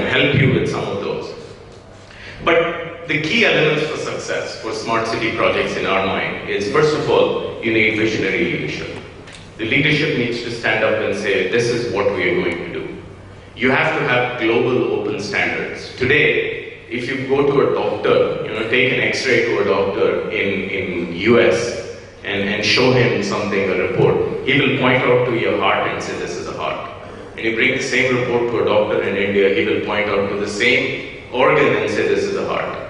help you with some of those. But the key elements for success for smart city projects in our mind is, first of all, you need visionary leadership. The leadership needs to stand up and say, this is what we are going to do. You have to have global open standards. Today, if you go to a doctor, take an X-ray to a doctor in US and show him something, a report, he will point out to your heart and say, this is a heart. And you bring the same report to a doctor in India, he will point out to the same organ and say, this is a heart.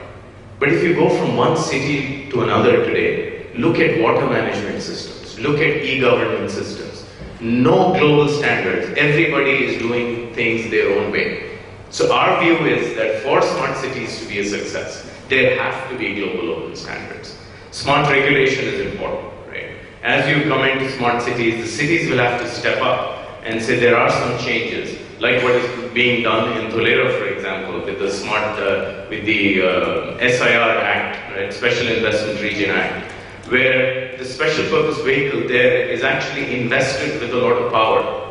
But if you go from one city to another today, look at water management systems, look at e-government systems. No global standards. Everybody is doing things their own way. So our view is that for smart cities to be a success, there have to be global open standards. Smart regulation is important, right? As you come into smart cities, the cities will have to step up and say there are some changes, like what is being done in Toledo, for example, with the SIR Act, right? Special Investment Region Act, where the special purpose vehicle there is actually invested with a lot of power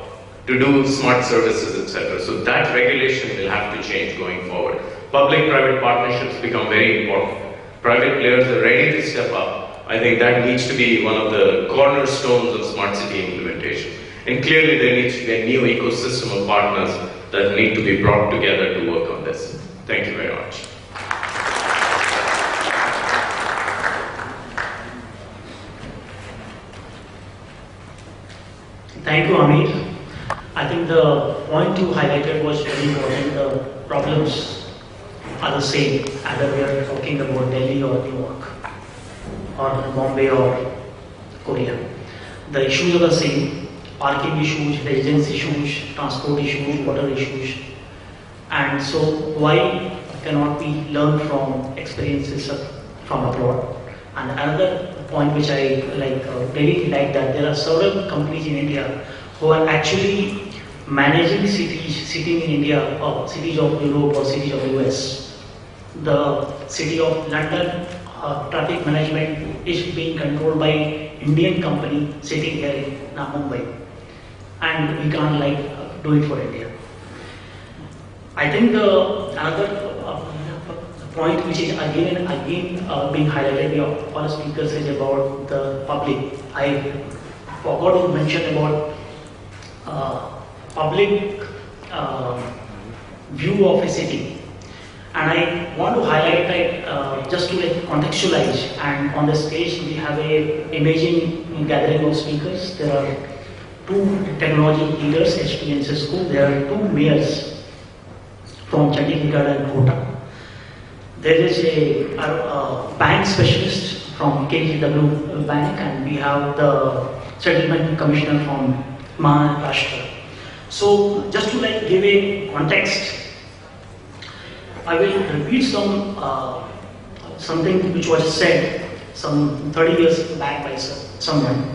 to do smart services, etc. So that regulation will have to change going forward. Public-private partnerships become very important. Private players are ready to step up. I think that needs to be one of the cornerstones of smart city implementation. And clearly there needs to be a new ecosystem of partners that need to be brought together to work on this. Thank you very much. Thank you, Amir. I think the point you highlighted was very important. The problems are the same, either we are talking about Delhi or New York, or Bombay or Korea. The issues are the same: parking issues, residence issues, transport issues, water issues. And so why cannot we learn from experiences from abroad? And another point which I really like, that there are several companies in India who are actually managing cities, sitting in India, or cities of Europe or cities of US. The city of London traffic management is being controlled by Indian company sitting here in Mumbai, and we can't do it for India. I think another point which is again and again being highlighted by all speakers is about the public. I forgot to mention about public view of a city, and I want to highlight that just to contextualize. And on the stage we have a amazing gathering of speakers. There are two technology leaders, HP and Cisco. There are two mayors from Chandigarh and Kota. There is a bank specialist from KGW Bank, and we have the settlement commissioner from Maharashtra. So just to give a context, I will repeat something which was said some 30 years back by someone,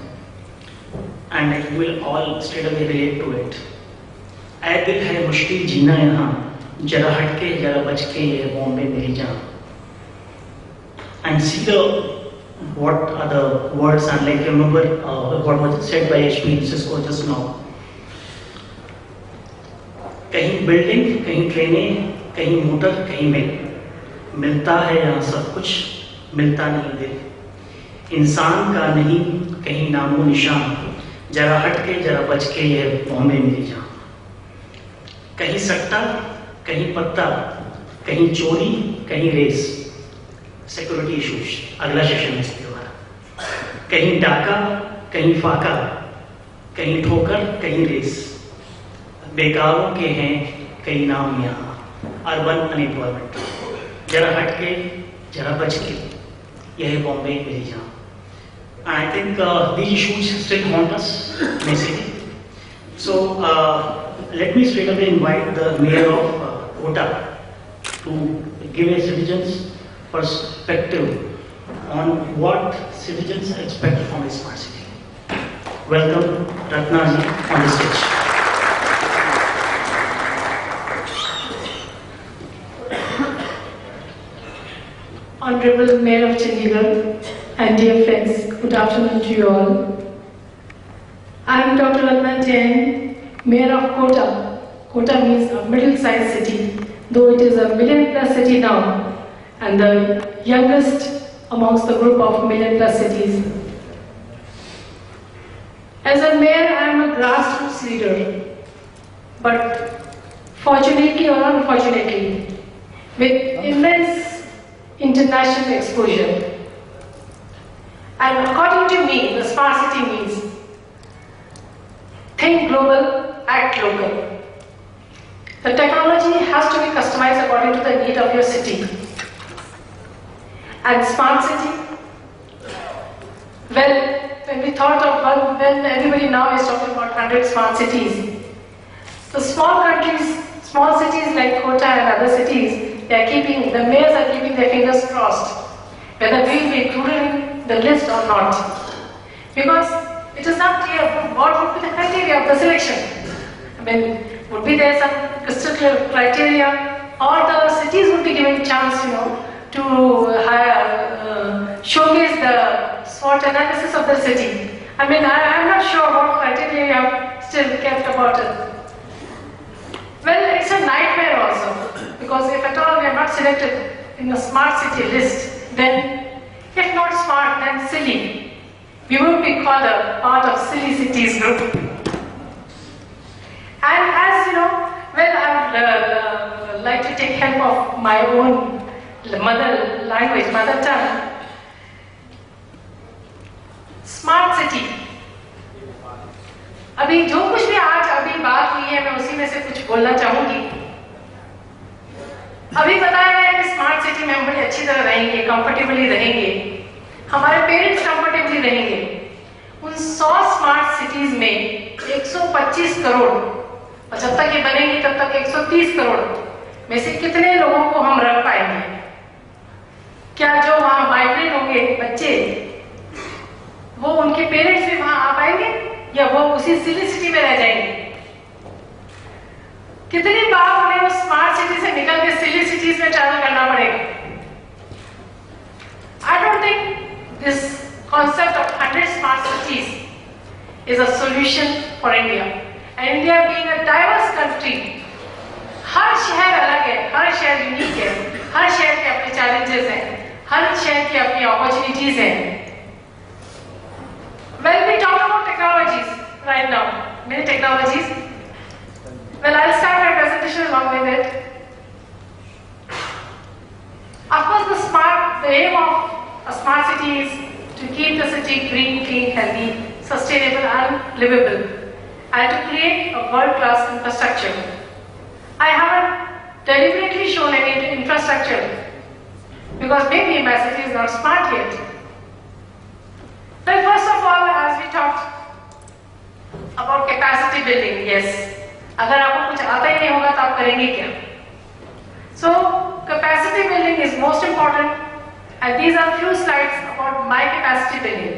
and you will all straight away relate to it. ऐ दिल है मुश्किल जीना यहाँ, जरा हटके जरा बचके ये बॉम्बे मेरी जान. And see what are the words, and remember what was said by HP Cisco just now. कहीं बिल्डिंग, कहीं ट्रेनें, कहीं मोटर, कहीं मिल, मिलता है यहाँ सब कुछ, मिलता नहीं दिल. इंसान का नहीं कहीं नामो निशान, जरा हटके जरा बचके ये बॉम्बे मेरी जान. कहीं सट्टा, कहीं पत्ता, कहीं चोरी, कहीं रेस. सिक्योरिटी इश्यूज अगला सेशन है इसके द्वारा. कहीं डाका, कहीं फाका, कहीं ठोकर, कहीं रेस. बेकारों के हैं कई नाम यहाँ, अर्बन अनएम्प्लॉयमेंट. जरा हटके जरा बचके यह बॉम्बे मेरी जान. And I think these issues still haunt us in the city. So let me straight away invite the mayor of Kota to give a citizen's perspective on what citizens expect from a smart city. Welcome, Ratnaji, on the stage. Honorable Mayor of Chandigarh and dear friends, good afternoon to you all. I am Dr. Ratna Jain, Mayor of Kota. Kota means a middle-sized city, though it is a million-plus city now, and the youngest amongst the group of million-plus cities. As a mayor, I am a grassroots leader, but fortunately or unfortunately, with immense international exposure. And according to me, the smart city means think global, act local. The technology has to be customized according to the need of your city. And smart city Well, when we thought of when everybody now is talking about 100 smart cities, the small countries, small cities like Kota and other cities, the mayors are keeping their fingers crossed whether we will be included in the list or not. Because it is not clear what would be the criteria of the selection. I mean, would be there some crystal clear criteria, or the cities would be given a chance, to showcase the SWOT analysis of the city. I mean, I am not sure what criteria you have still kept about it. Well, it's a nightmare also, because if at all we are not selected in the smart city list, then if not smart, then silly. We would be called a part of silly cities group. And as you know, well, I would like to take help of my own mother language, mother tongue. Smart city, अभी जो कुछ भी आज अभी बात हुई है मैं उसी में से कुछ बोलना चाहूंगी। अभी बताया गया है कि स्मार्ट सिटी में हम बड़ी अच्छी तरह रहेंगे, कंफर्टेबली रहेंगे, हमारे पेरेंट्स कंफर्टेबली रहेंगे। उन 100 स्मार्ट सिटीज में 125 करोड़, और जब तक ये बनेंगी तब तक 130 करोड़ में से कितने लोगों को हम रख पाएंगे? क्या जो वहां माइग्रेट होंगे बच्चे, वो उनके पेरेंट्स भी वहां आ पाएंगे या वो उसी सिली सिटी में रह जाएंगे? कितनी बार उन्हें उस स्मार्ट सिटी से निकल के सिली सिटीज में ट्रैवल करना पड़ेगा? I don't think this concept of 100 smart cities is a solution for India. And India being a diverse country, हर शहर अलग है, हर शहर यूनिक है, हर शहर के अपने चैलेंजेस हैं, हर शहर की अपनी अपॉर्चुनिटीज हैं। Well, we talk about technologies right now, many technologies. Well, I'll start my presentation along with it. Of course, the aim of a smart city is to keep the city green, clean, healthy, sustainable and livable, and to create a world-class infrastructure. I haven't deliberately shown any infrastructure because maybe my city is not smart yet. Well, first of all, as we talked about capacity building, yes. अगर आपको कुछ आता ही नहीं होगा तो आप करेंगे क्या? So, capacity building is most important, and these are few slides about my capacity building.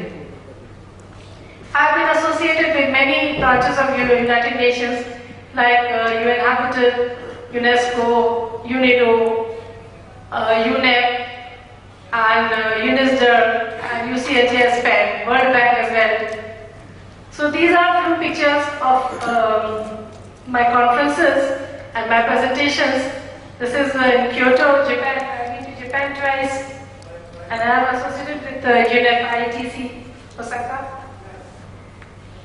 I've been associated with many branches of United Nations like UN Habitat, UNESCO, UNIDO, UNEP, and UNISDR, and UCHSPEC, World Bank as well. So these are few pictures of my conferences and my presentations. This is in Kyoto, Japan. I've been to Japan twice, and I am associated with UNEP ITC, Osaka.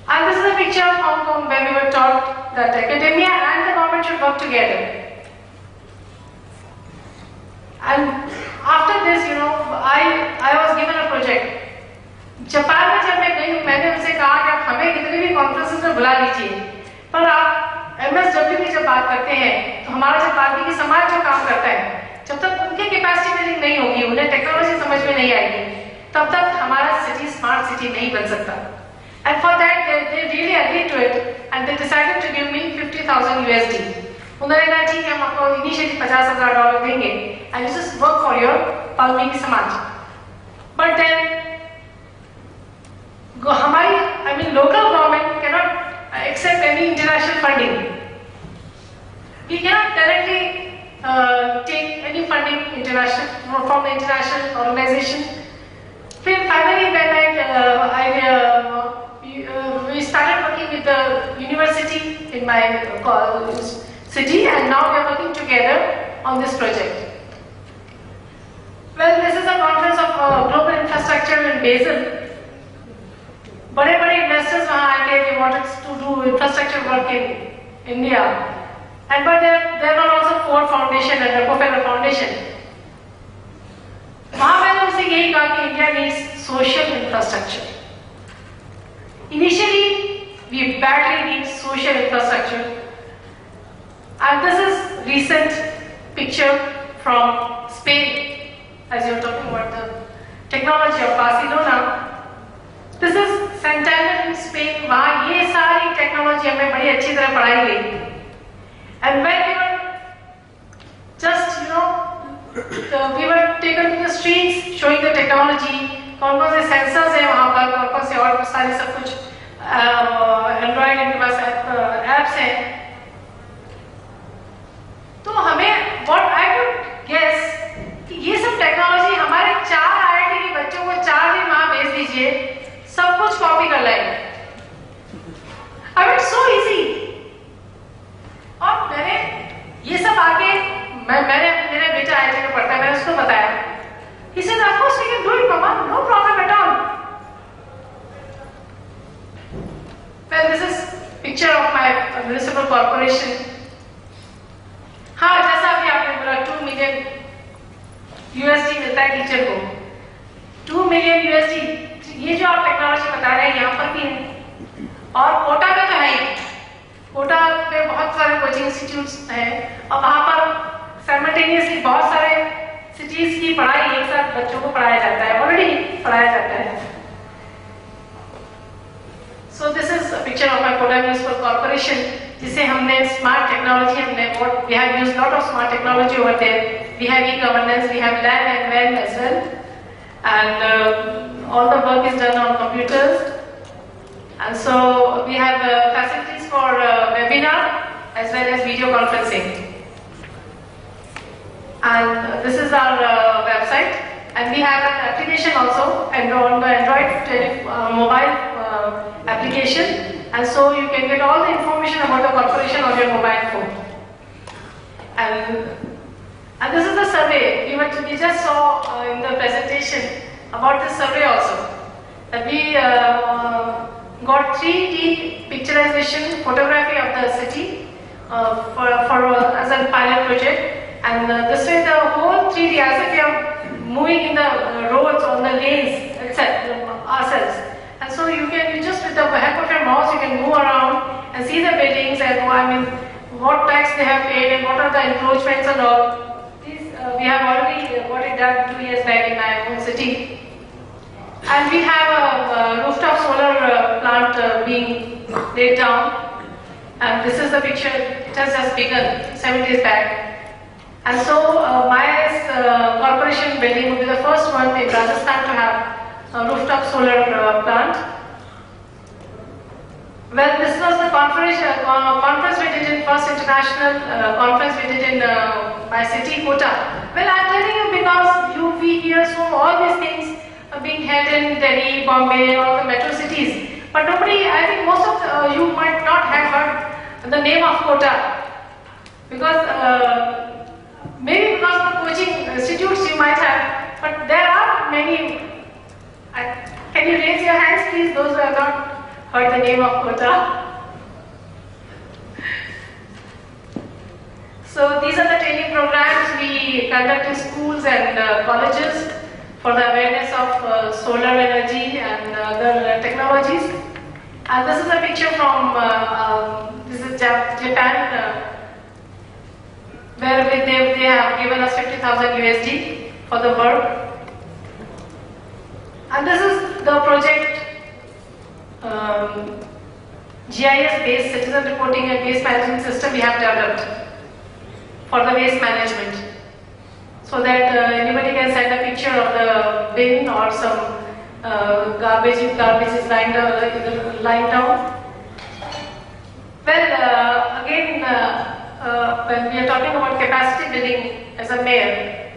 And this is a picture of Hong Kong where we were taught that academia and the government should work together. And after this, I was given a project. Japan में जब मैं गई मैंने उनसे कहा कि आप हमें कितने भी कॉन्फ्रेंसेस में बुला लीजिए, पर आप MSW की जब बात करते हैं तो हमारा जब बाकी की समाज जो काम करता है, जब तक उनके कैपेसिटी बिल्डिंग नहीं होगी, उन्हें टेक्नोलॉजी समझ में नहीं आएगी, तब तक हमारा सिटी स्मार्ट सिटी नहीं बन सकता. And for that they really agreed to it, and they decided to give me $50,000 USD. उन्होंने कहा ठीक है हम आपको इनिशियली $50,000 देंगे and you just work for your Valmiki समाज. But then हमारी local government cannot accept any international funding. We cannot directly take any funding from the international organization. Finally, when we started working with the university in my city, and now we are working together on this project. Well, this is a conference of global infrastructure in Basel. बड़े-बड़े investors वहाँ आके they wanted to do infrastructure work in India, but there were also Ford Foundation and Rockefeller Foundation. वहाँ मैंने उनसे यही कहा कि India needs social infrastructure. Initially, we badly need social infrastructure, and this is recent picture from Spain. As you're talking about the technology of Barcelona. This is Santander in Spain, वहाँ ये सारी technology हमें बड़ी अच्छी तरह पढ़ाई गई। And when we were just we were taken to the streets showing the technology, कौन कौन से सेंसर्स हैं वहाँ पर, कौन कौन से और सारी सब कुछ एंड्रॉइड इनके पास ऐप्स हैं। तो हमें व्हाट आई कुड गेस कि ये सब टेक्नोलॉजी हमारे 4 IIT के बच्चों को 4 दिन वहां भेज दीजिए, सब कुछ कॉपी कर लाएंगे। I mean so easy. और मैंने ये सब आके मैंने मेरा बेटा IIT में पढ़ता है, मैंने उसको बताया। He said, of course we can do it, Mama, no problem at all. Well, this is picture of my municipal corporation. हाँ, जैसा अभी आपने बोला 2 मिलियन USD मिलता है टीचर को, 2 मिलियन USD। ये जो आप टेक्नोलॉजी बता रहे हैं यहाँ पर भी है, और कोटा में तो है ही। कोटा में बहुत सारे कोचिंग इंस्टीट्यूट्स हैं और वहाँ पर साइमल्टेनियसली बहुत सारे सिटीज की पढ़ाई एक साथ बच्चों को पढ़ाया जाता है, ऑलरेडी पढ़ाया जाता है। So this is a picture of my Koda Municipal Corporation, जिसे हमने स्मार्ट टेक्नोलॉजी, हमने we have used lot of smart technology over there. We have e-governance, we have LAN and WAN as well, and all the work is done on computers. And so we have facilities for webinar as well as video conferencing. And this is our website, and we have an application also, and on the Android mobile application, and so you can get all the information about the corporation on your mobile phone. And this is the survey we just saw in the presentation about this survey also. That we got 3D picturization photography of the city as a pilot project, and this way the whole 3D, as if we are moving in the roads on the lanes itself ourselves. And so you just with the help of your mouse you can move around and see the buildings and what tax they have paid and what are the encroachments and all. These we have already got it done 2 years back in my own city. And we have a rooftop solar plant being laid down. And this is the picture. It has just begun 7 days back. And so my corporation building will be the first one in Rajasthan to have a rooftop solar plant. Well, this was the conference we did in first international conference we did in my city, Kota. Well, I'm telling you because we hear all these things being held in Delhi, Bombay, all the metro cities. But nobody, I think most of you might not have heard the name of Kota. Because maybe because of the coaching institutes you might have, but there are many. Can you raise your hands please, those who have not heard the name of Kota? So these are the training programs we conduct in schools and colleges for the awareness of solar energy and other technologies. And this is a picture from this is Japan, where they have given us 50,000 USD for the work. And this is the project GIS-based citizen reporting and waste management system we have developed for the waste management, so that anybody can send a picture of the bin or some garbage is lying down. Well, again, when we are talking about capacity building as a mayor,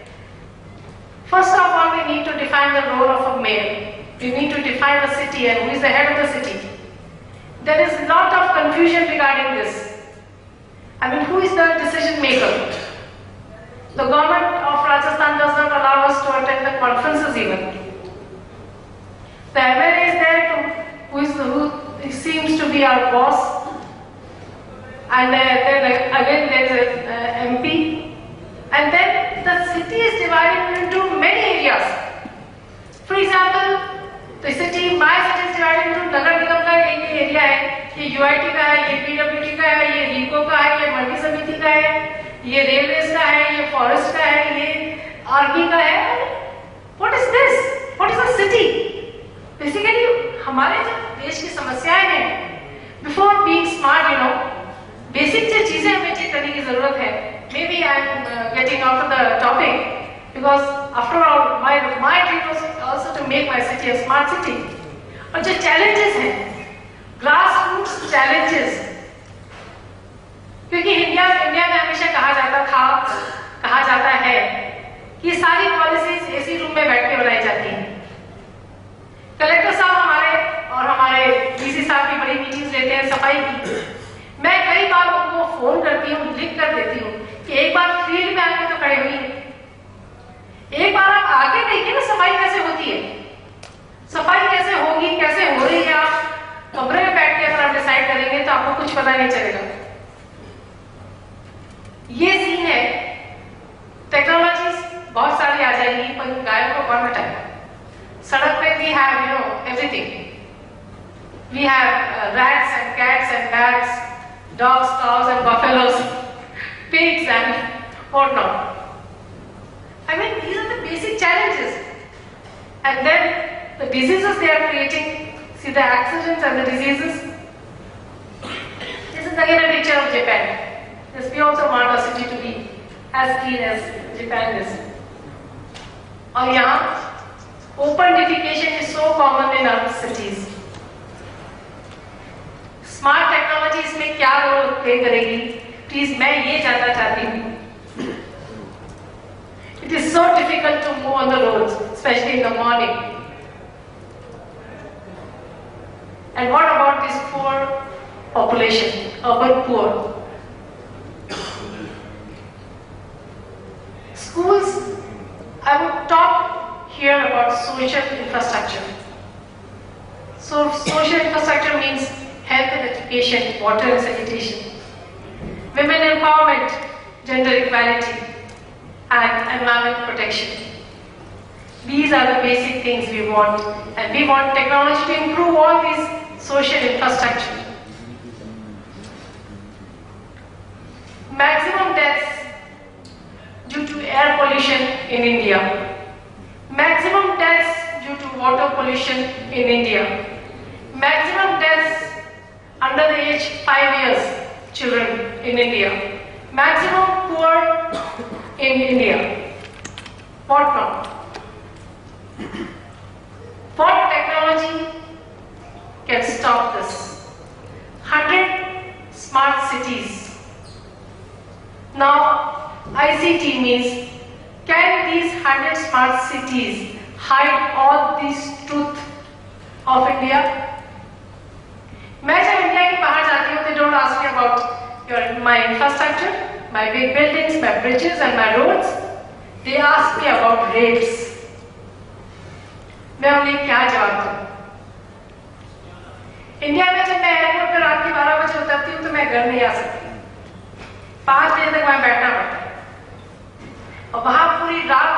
first of all we need to define the role of a mayor. We need to define the city and who is the head of the city. There is a lot of confusion regarding this. Who is the decision maker? The government of Rajasthan does not allow us to attend the conferences even. The MLA is there who seems to be our boss, and then again there is an MP, and then the city is divided into many areas. For example, my city is divided into Nagar Nigam का एक area है, ये UIT का है, ये PWD का है, ये RICO का है, ये मंडी समिति का है, ये railways का है, ये forest का है, ये army का है. What is this? What is a city? Basically, हमारे जो देश की समस्याएं हैं, बिफोर बीइंग स्मार्ट, बेसिक जो चीजें हमें ठीक करने की जरूरत है. Maybe I am getting out of the topic, because after all my dream was also to make my city a smart city. और जो चैलेंजेस हैं, ग्रास रूट्स चैलेंजेस, क्योंकि इंडिया में हमेशा कहा जाता है कि सारी पॉलिसीज एसी रूम में बैठ के बनाई जाती हैं. कलेक्टर साहब हमारे डीसी साहब की बड़ी मीटिंग्स लेते हैं सफाई की. मैं कई बार उनको फोन करती हूँ, लिख कर देती हूँ कि एक बार फील्ड में आके तो खड़े हुई, एक बार आप आके देखिए ना सफाई कैसे होती है, सफाई कैसे होगी, कैसे हो रही है. आप कमरे में बैठ के अगर आप डिसाइड करेंगे तो आपको कुछ पता नहीं चलेगा. ये सीन है. टेक्नोलॉजीज बहुत सारी आ जाएगी, पर गायों को कौन हटाएगा? सड़क पे we have everything. We have rats and cats and bats, dogs, cows and buffaloes, pigs and whatnot. I mean, these are the basic challenges. And then the diseases they are creating, see the accidents and the diseases. This is again a picture of Japan. Yes, we also want our city to be as clean as Japan is. और यहाँ open defecation is so common in our cities. Smart technology इसमें क्या role play करेगी, please मैं ये जानना चाहती हूँ. It is so difficult to move on the roads, specially in the morning. And what about this poor population, urban poor? Schools, I would talk here about social infrastructure. So social infrastructure means health and education, water and sanitation, women empowerment, gender equality, and environment protection. These are the basic things we want, and we want technology to improve all these social infrastructure. Maximum deaths due to air pollution in India. Maximum deaths due to water pollution in India. Maximum deaths under the age 5 years children in India. Maximum poor in India. What now? What technology can stop this? 100 smart cities. Now, ICT means, can these 100 smart cities hide all this truth of India? मैं जब India के बाहर जाती हूँ, they don't ask me about my infrastructure, my big buildings, my bridges and my roads. They ask me about rates. मैं उन्हें क्या जवाब दूँ? इंडिया में जब मैं एयरपोर्ट पर रात के 12 बजे उतरती हूँ तो मैं घर नहीं आ सकती. 5 बजे तक वहाँ बैठना पड़ता है और वहाँ पूरी रात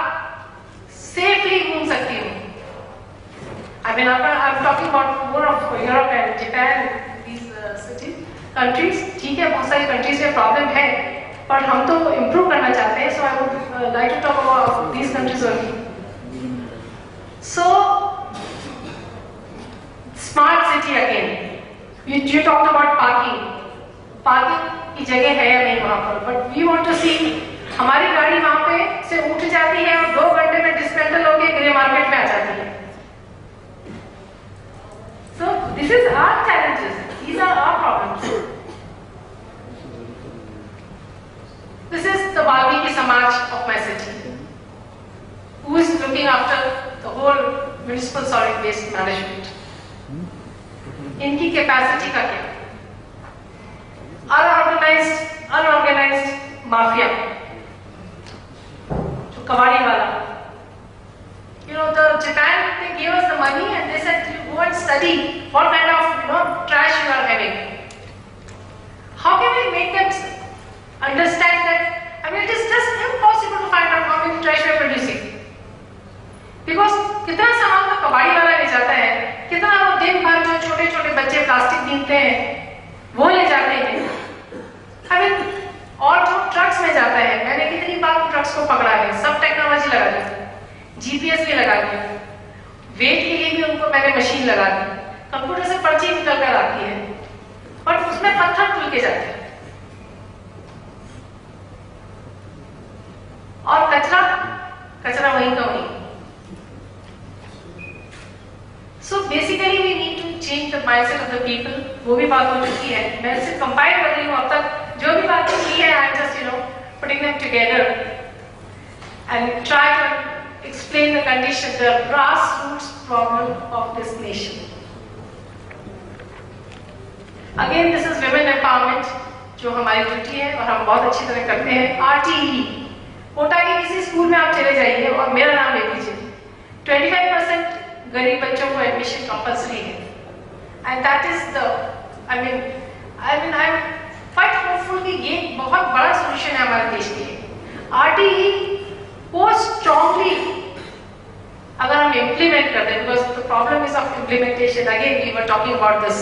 सेफली घूम सकती हूँ. I mean, I'm talking about more of Europe and Japan, these cities, countries. ठीक है, बहुत सारी countries में problem है, पर हम तो improve करना चाहते हैं. So I would like to talk about these countries only. So, smart city again. You talked about parking. Parking की जगह है या नहीं वहाँ पर? But we want to see हमारी गाड़ी वहाँ पे से उठ जाती है और 2 घंटे में डिस्मेंटल होके ग्रे मार्केट में आ जाती है. So this is our challenges. These are our problems. This is the Valmiki Samaj of my city, who is looking after the whole municipal solid waste management. इनकी कैपेसिटी का क्या? Unorganized mafia, जो कबाड़ी वाला. The Japan, they gave us the money and they said, you go and study what kind of trash you are having. How can we make them understand that? I mean, it is just impossible to find out how many trash we are producing. Because कितना सामान तो कबाड़ी वाला ले जाता है, कितना वो दिन भर जो छोटे छोटे बच्चे प्लास्टिक बीनते हैं वो ले जाते हैं. I mean, और जो ट्रक्स में जाता है, मैंने कितनी बार ट्रक्स को पकड़ा है, सब टेक्नोलॉजी लगा दी, GPS भी लगा दिया, वेट के लिए भी उनको मैंने मशीन लगा दी. कंप्यूटर से पर्ची निकल कर आती है, बट उसमें पत्थर खुल के जाते हैं और कचरा वहीं का वहीं। So basically we need to change the mindset of the people. वो भी बात हो चुकी है, मैं सिर्फ कंपाइल कर रही हूँ अब तक जो भी बातें की है, I am just putting them together and try to explain the condition, the grassroots problem of this nation. Again, this is women empowerment, जो हमारी ड्यूटी है और हम बहुत अच्छी तरह करते हैं। RTE, कोटा के किसी स्कूल में आप चले जाइए और मेरा नाम ले लीजिए, 25% गरीब बच्चों को एडमिशन कंपल्सरी है, and that is the, I mean I'm quite hopeful कि ये बहुत बड़ा solution है हमारे देश के लिए। RTE को strongly अगर हम implement करते हैं, because the problem is of implementation, again we were talking about this.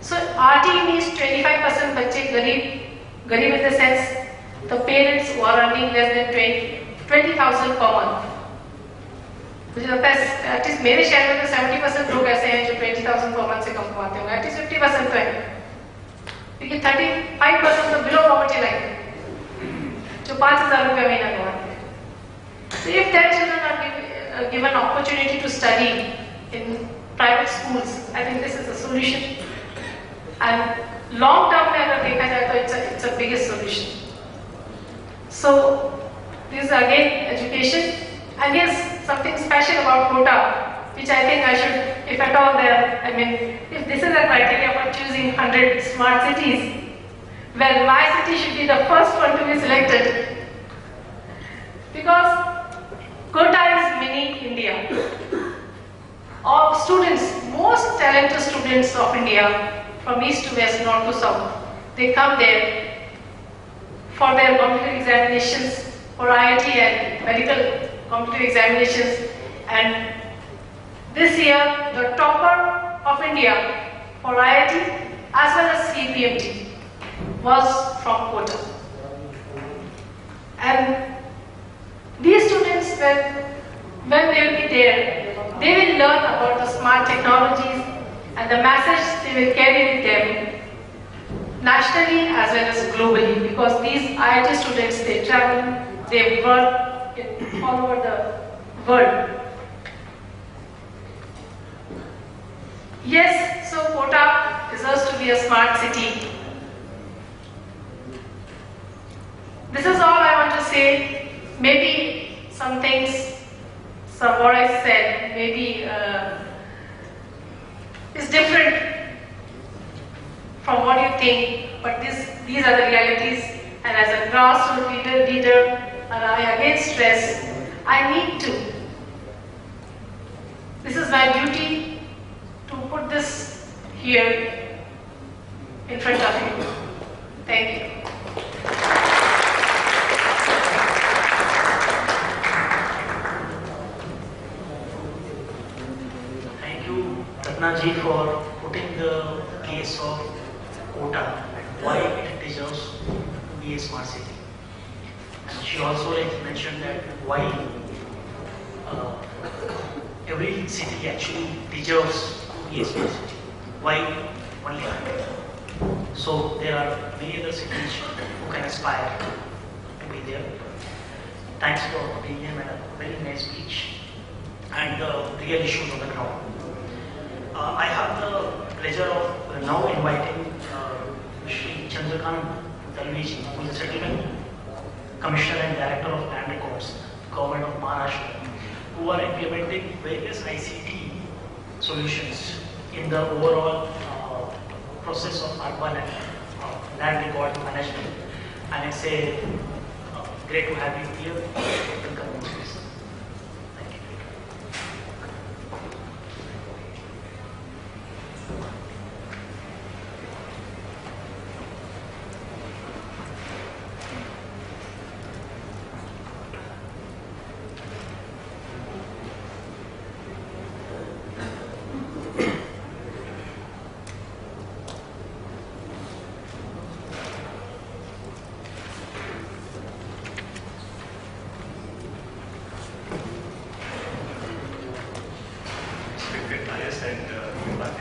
So RTE means 25% बच्चे गरीब in the sense the parents who are earning less than 20,000 per month. मुझे लगता है एटलीस्ट मेरे शहर में तो 70% लोग ऐसे हैं जो 20,000 पर मंथ से कम कमाते होंगे, एटलीस्ट 50% तो है, क्योंकि 35% तो बिलो पॉवर्टी लाइन जो 5,000 रुपये महीना कमाते हैं। So if their children are given opportunity to study in private schools, I think this is a solution. And long term में अगर देखा जाए तो it's a biggest solution. So this is again education, and yes, something special about quota, which I think I should, if at all there, I mean, if this is a criteria for choosing 100 smart cities, well, my city should be the first one to be selected, because quota is mini India. All students, most talented students of India, from east to west, north to south, they come there for their competitive examinations, for IIT and medical competitive examinations, and this year the topper of India for IIT as well as CPMT was from Kota. And these students, when they will be there, they will learn about the smart technologies and the message they will carry with them nationally as well as globally, because these IIT students, they travel, they work all over the world. Yes, so Kota deserves to be a smart city. This is all I want to say. Maybe some things, some what I said, maybe is different from what you think, but these are the realities, and as a grassroots leader, and I again stress, I need to. This is my duty to put this here in front of you. Thank you. Thank you, Ratna ji, for putting the case of Kota and why it deserves to be a smart city. And she also mentioned that why every city actually deserves to be a smart city. Why only 100? So there are many other cities who can aspire to be there. Thanks for being here, madam. Very nice speech and the real issues on the ground. I have the pleasure of now inviting Shri Chandrakant Dalveji, who is a settlement Commissioner and Director of Land Records, Government of Maharashtra, who are implementing various ICT solutions in the overall process of urban and land record management. And it's great to have you here. Welcome, please. Thank you.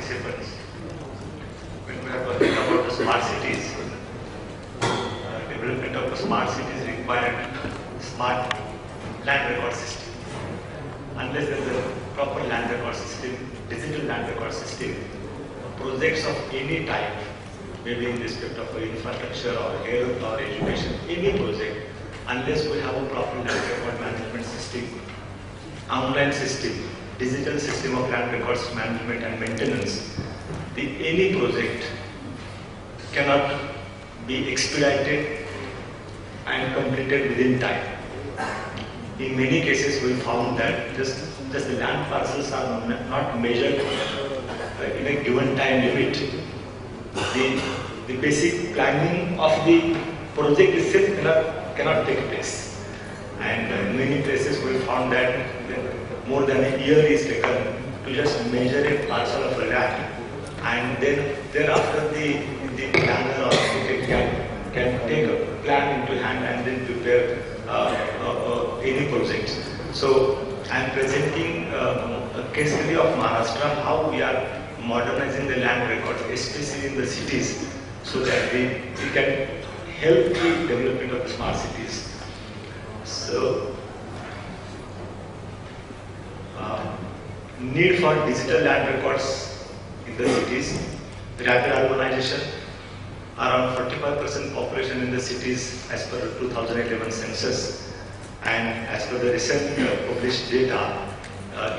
participants. When we are talking about the smart cities, development of the smart cities required smart land record system. Unless there is a proper land record system, digital land record system, projects of any type, maybe in respect of infrastructure or health or education, any project, unless we have a proper land record management system, online system, digital system of land records management and maintenance, any project cannot be expedited and completed within time. In many cases, we found that just the land parcels are not measured in a given time limit. The basic planning of the project itself cannot take place. And in many places, we found that more than a year is taken to just measure a parcel of a land, and then thereafter the planner or architect can take a plan into hand and then prepare any project. So I am presenting a case study of Maharashtra, how we are modernizing the land records, especially in the cities, so that we can help the development of the smart cities. So, need for digital land records in the cities, rapid urbanization, around 45% population in the cities as per 2011 census, and as per the recent published data,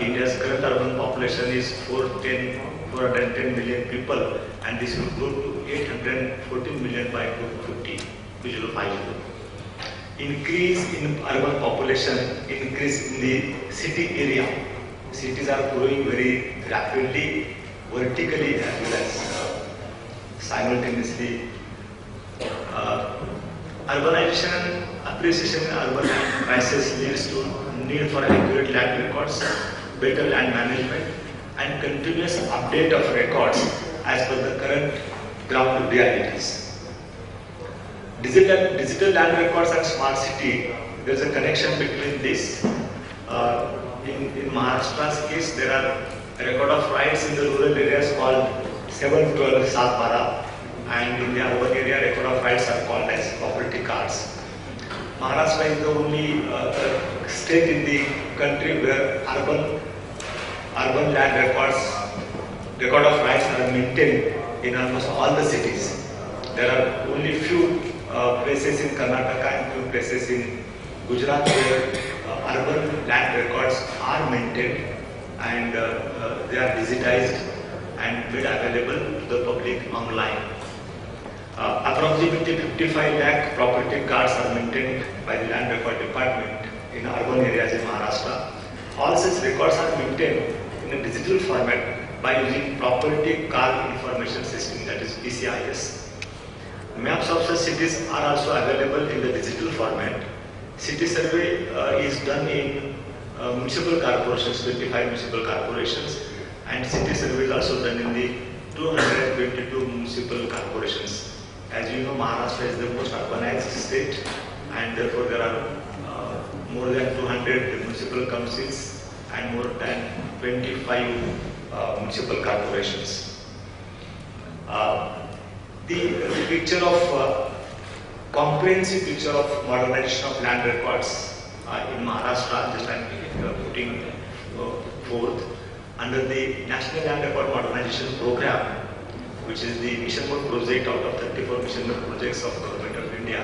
India's current urban population is 410 million people, and this will grow to 814 million by 2050, 2050. Increase in urban population, increase in the city area. Cities are growing very rapidly, vertically as well as simultaneously. Urbanization and appreciation in urban land prices leads to need for accurate land records, better land management, and continuous update of records as per the current ground realities. Digital land records and smart city, there is a connection between this. In Maharashtra's case, there are record of rights in the rural areas called 712 Satbara, and in the urban area, record of rights are called as property cards. Maharashtra is the only state in the country where urban land record of rights are maintained in almost all the cities. There are only few places in Karnataka and few places in Gujarat where urban land records are maintained and they are digitized and made available to the public online. Approximately 55 lakh property cards are maintained by the Land Record Department in urban areas in Maharashtra. All such records are maintained in a digital format by using Property Card Information System, that is PCIS. Maps of such cities are also available in the digital format. City survey is done in municipal corporations, 25 municipal corporations, and city survey is also done in the 222 municipal corporations. As you know, Maharashtra is the most urbanized state, and therefore there are more than 200 municipal councils and more than 25 municipal corporations. The picture of comprehensive picture of modernization of land records in Maharashtra, just I am putting forth under the National Land Record Modernization Program, which is the mission mode project out of 34 mission mode projects of Government of India.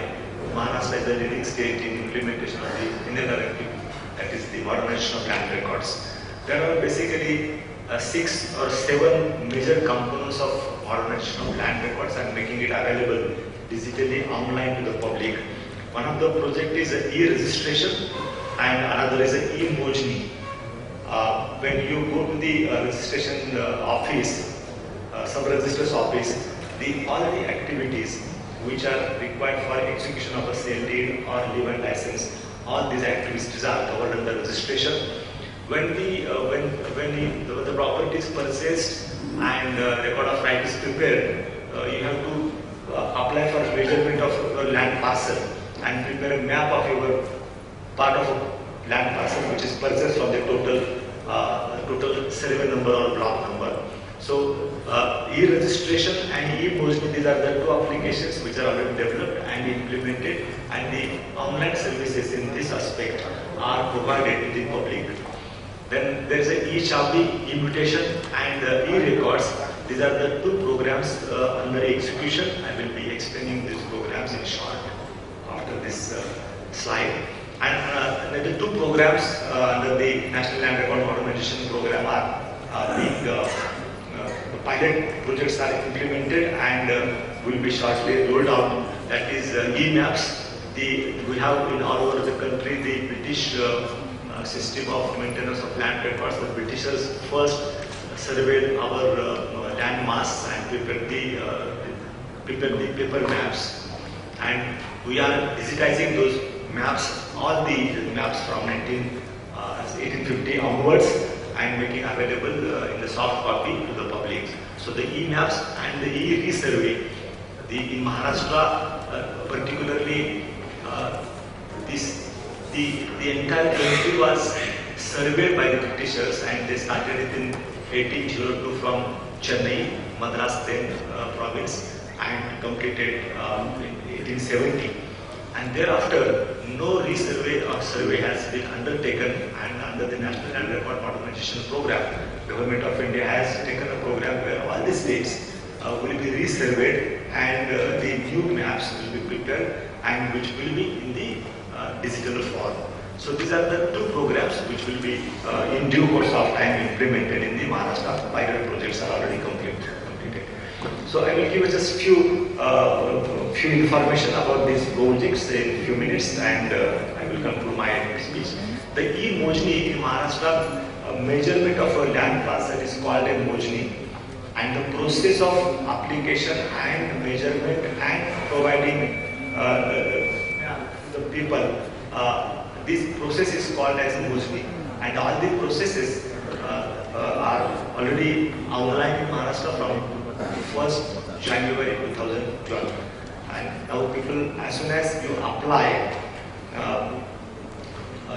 Maharashtra is the leading state in implementation of the Indian directive, that is the modernization of land records. There are basically 6 or 7 major components of modernization of land records and making it available digitally online to the public. One of the project is e-registration and another is e-mojni. When you go to the registration office, sub-registrar's office, all the activities which are required for execution of a sale deed or leave license, all these activities are covered under registration. When the property is purchased and record of right is prepared, you have to apply for measurement of your land parcel and prepare a map of your part of a land parcel which is purchased from the total survey number or block number. So e-registration and e-Mojni, these are the two applications which are already developed and implemented, and the online services in this aspect are provided to the public. Then there is a e-Chabi, e-mutation and e-records. These are the two programs under execution. I will be explaining these programs in short after this slide. And the two programs under the National Land Record Modernization Program are being the pilot projects are implemented and will be shortly rolled out. That is e-maps. We have in all over the country the British system of maintenance of land records. The Britishers first surveyed our land mass and prepared the paper maps, and we are digitizing those maps, all the maps from 1850 onwards, and making available in the soft copy to the public. So the e-maps and the e-resurvey, in Maharashtra particularly, the entire country was surveyed by the Britishers, and they started it in 1802 from Chennai, Madras then province, and completed in 1870. And thereafter, no resurvey or survey has been undertaken, and under the National Land Record Modernization Program, Government of India has taken a program where all the states will be resurveyed, and the new maps will be prepared, and which will be in the digital form. So these are the two programs which will be in due course of time implemented in the Maharashtra. Pilot projects are already completed. So I will give you just few information about these projects in a few minutes, and I will conclude my speech. The e-Mojni in Maharashtra, measurement of a land parcel is called a Mojni, and the process of application and measurement and providing the people, this process is called as Mojni, and all the processes are already online in Maharashtra from 1st January 2012. And now people, as soon as you apply,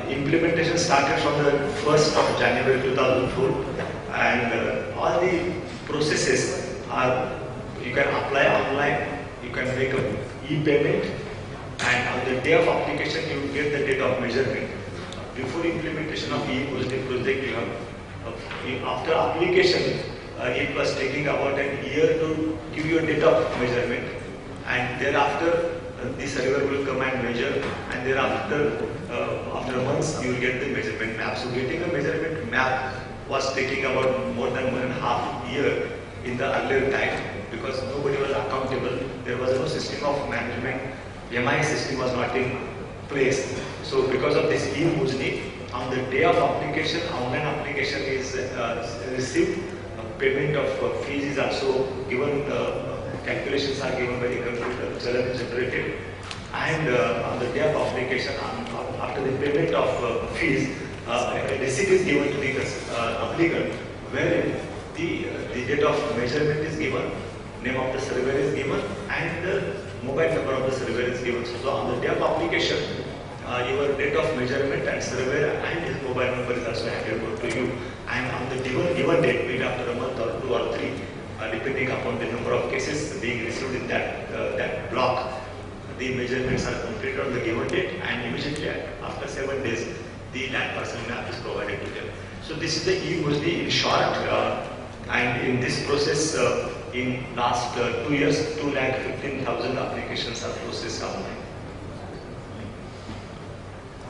implementation started from the 1st of January 2004, and all the processes are, you can apply online, you can make an e-payment, and on the day of application you will get the date of measurement. Before implementation of e-Mojni project, you have, after application, it was taking about a year to give you a date of measurement, and thereafter the surveyor will come and measure, and thereafter after months you will get the measurement map. So getting a measurement map was taking about more than 1.5 years in the earlier time, because nobody was accountable. There was no system of management. MI system was not in place. So because of this e-Mojni, on the day of application, online application is received. Payment of fees is also given, calculations are given by the computer, challan is generated, and on the day of application, after the payment of fees, a receipt is given to the applicant, where the date of measurement is given, name of the surveyor is given, and the mobile number of the surveyor is given. So on the day of application, your date of measurement and surveyor and his mobile number is also handed over to you. And on the given date, maybe after a month or 2 or 3, depending upon the number of cases being received in that block, the measurements are completed on the given date, and immediately after 7 days, the land parcel map is provided to them. So this is the e-Mojni in short, and in this process, in last 2 years, 2,15,000 applications are processed online.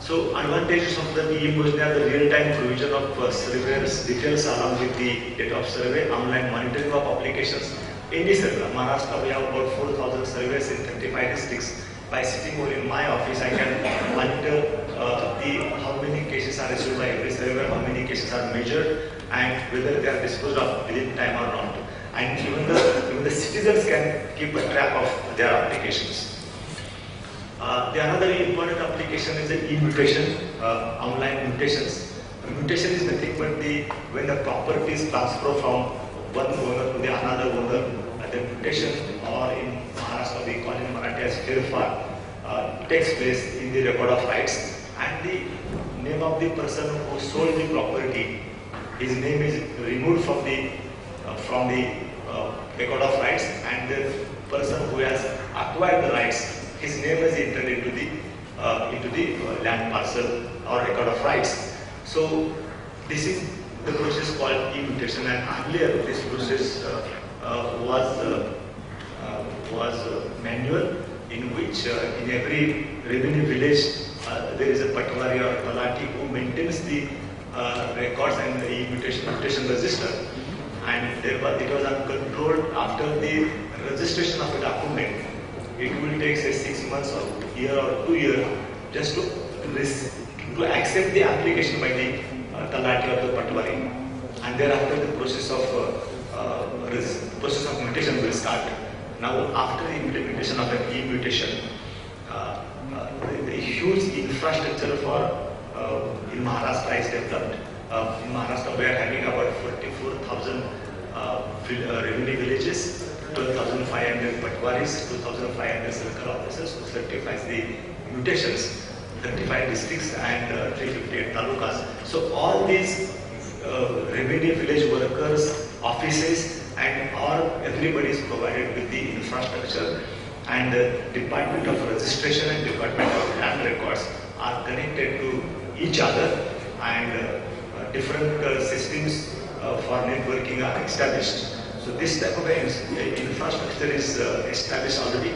So advantages of the e-Mojni are the real-time provision of surveyors details along with the date of survey, online monitoring of applications. Any survey, Maharashtra we have about 4,000 surveys in 35 districts. By sitting over in my office, I can monitor how many cases are received by every surveyor, how many cases are measured, and whether they are disposed of within time or not. And even the citizens can keep a track of their applications. The another important application is the e-mutation, online mutations. Mutation is nothing but when the property is transferred from one owner to the another owner. The mutation, or in Maharashtra we call in Marathi as herfar, takes place in the record of rights, and the name of the person who sold the property, his name is removed from the from the record of rights, and the person who has acquired the rights, his name is entered into the land parcel or record of rights. So this is the process called e-mutation, and earlier this process was manual, in which in every revenue village there is a patwari or talati who maintains the records and the e-mutation register, and it was uncontrolled. After the registration of a document, it will take say 6 months or a year or 2 years just to accept the application by the talati or the patwari, and thereafter the process of mutation will start. Now, after the implementation of an e-mutation, the huge infrastructure for in Maharashtra is developed. In Maharashtra, we are having about 44,000 revenue villages, 12,500 patwaris, 2,500 circle officers who certifies the mutations, 35 districts and 358 talukas. So all these revenue village workers, offices, and everybody is provided with the infrastructure, and the Department of Registration and Department of Land Records are connected to each other, and different systems for networking are established. So this type of infrastructure is established already.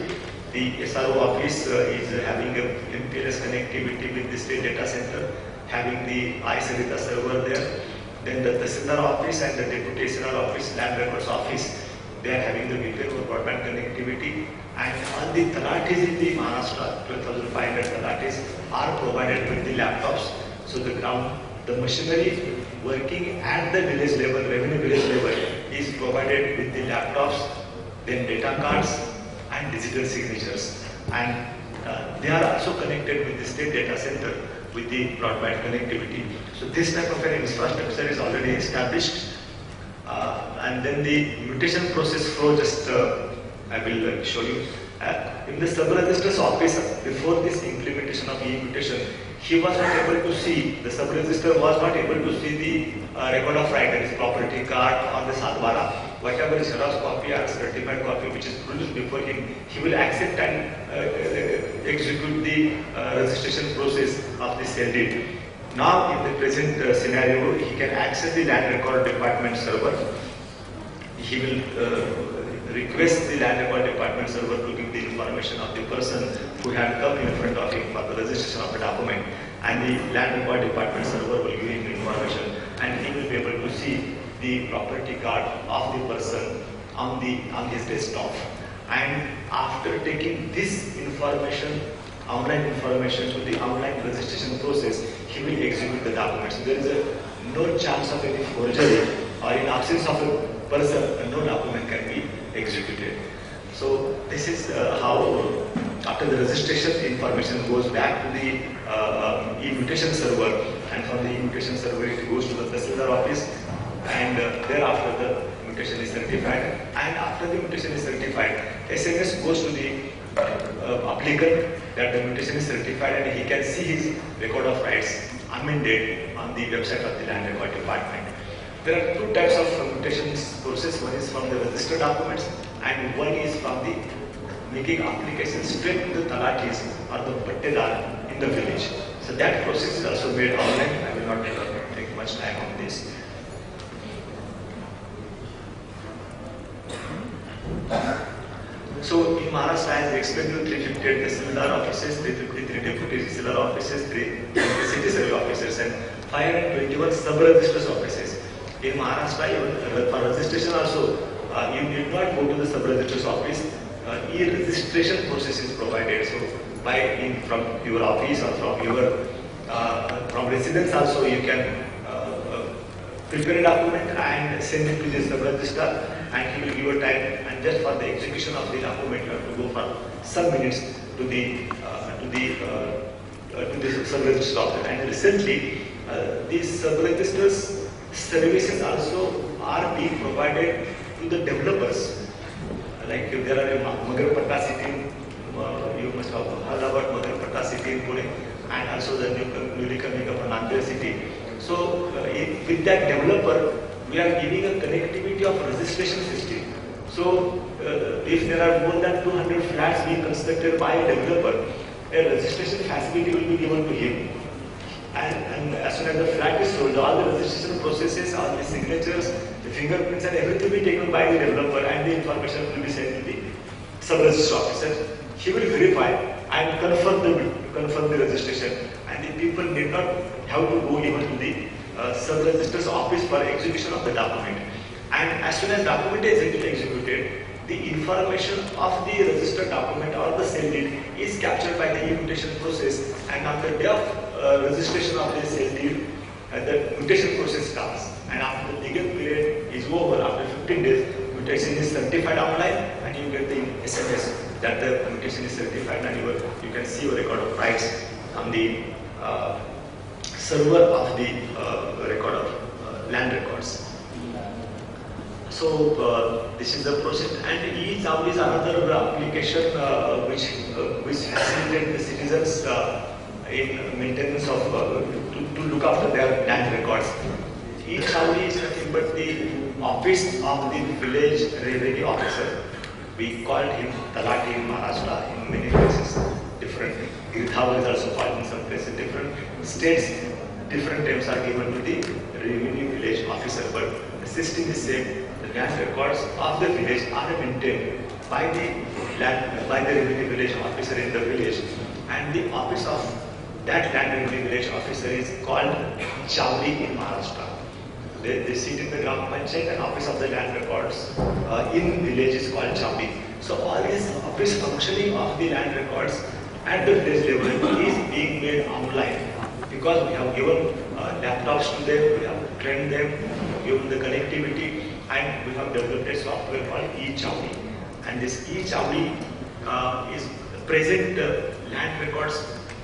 The SRO office is having a MPLS connectivity with the state data center, having the iSarita server there. Then the Tahsildar office and the Deputy SRO office, Land Records office, they are having the VPN or broadband connectivity. And all the talatis in the Maharashtra, 12,500 talatis are provided with the laptops. So the machinery working at the village level, revenue village level, is provided with the laptops, then data cards and digital signatures. And they are also connected with the state data center with the broadband connectivity. So this type of an infrastructure is already established. And then the mutation process flow, just I will show you. In the sub-registrar's office, before this implementation of e-mutation, he was not able to see, the sub-registrar was not able to see the record of right, that is property card or the Sadwara. Whatever is Xerox copy or certified copy which is produced before him, he will accept and execute the registration process of the cell deed. Now, in the present scenario, he can access the land record department server. He will request the land record department server to give the information of the person who had come in front of him for the registration of a document, and the land record department server will give him information, and he will be able to see the property card of the person on his desktop. And after taking this information, online information to the online registration process, he will execute the document. So there is no chance of any forgery, or in absence of a person, no document can be executed. So this is how, after the registration, information goes back to the e-mutation server, and from the e-mutation server it goes to the Tahsildar office, and thereafter the mutation is certified. And after the mutation is certified, SMS goes to the applicant that the mutation is certified, and he can see his record of rights amended on the website of the land record department. There are two types of mutations process. One is from the registered documents, and one is from the making applications straight to the talatis or the pattedar in the village. So that process is also made online. I will not take much time on this. So in Maharashtra, as I explained to you, 358 Tahsildar offices, 353 deputy Tahsildar offices, 3 city survey officers, and 521 sub-registrars offices. In Maharashtra, even for registration also, you need not go to the sub-registrar's office. E-registration process is provided. So from your office or from residence also, you can prepare a document and send it to the sub-registrar, and he will give a time, and just for the execution of the document you have to go for some minutes to the sub-registrar office. And recently, these sub-registrars services also are being provided to the developers. Like if there are a Magarpatta city, you must have heard about Magarpatta city in Pune, and also the newly coming up Nanded city. So with that developer, we are giving a connectivity of registration system. So if there are more than 200 flats being constructed by a developer, a registration facility will be given to him. And as soon as the flat is sold, all the registration processes, all the signatures, the fingerprints and everything will be taken by the developer, and the information will be sent to the sub-register officer. He will verify and confirm the registration, and the people need not have to go even to the sub-registrar's office for execution of the document. And as soon as document is executed, the information of the registered document or the sale deed is captured by the e-mutation process, and on the day of registration of the sale deed, the mutation process starts. And after the legal period is over, after 15 days, mutation is certified online, and you get the SMS that the mutation is certified, and you can see your record of rights on the server of the record of land records. So this is the process, and e-Chavli is another application which facilitates the citizens in maintenance of to look after their land records. E-Chavli is nothing but the office of the village revenue officer. We called him Talati in Maharashtra in many places. Different. Girdhawa is also called in some places. Different states, different names are given to the revenue village officer, but the system is same. The land records of the village are maintained by the revenue village officer in the village, and the office of that land revenue village officer is called Chavli in Maharashtra. They sit in the Gram Panchayat, and office of the land records in village is called Chavli. So all this office functioning of the land records at the village level is being made online, because we have given laptops to them, we have trained them, given the connectivity, and we have developed a software called e-Chavli. And this e-Chavli is present land records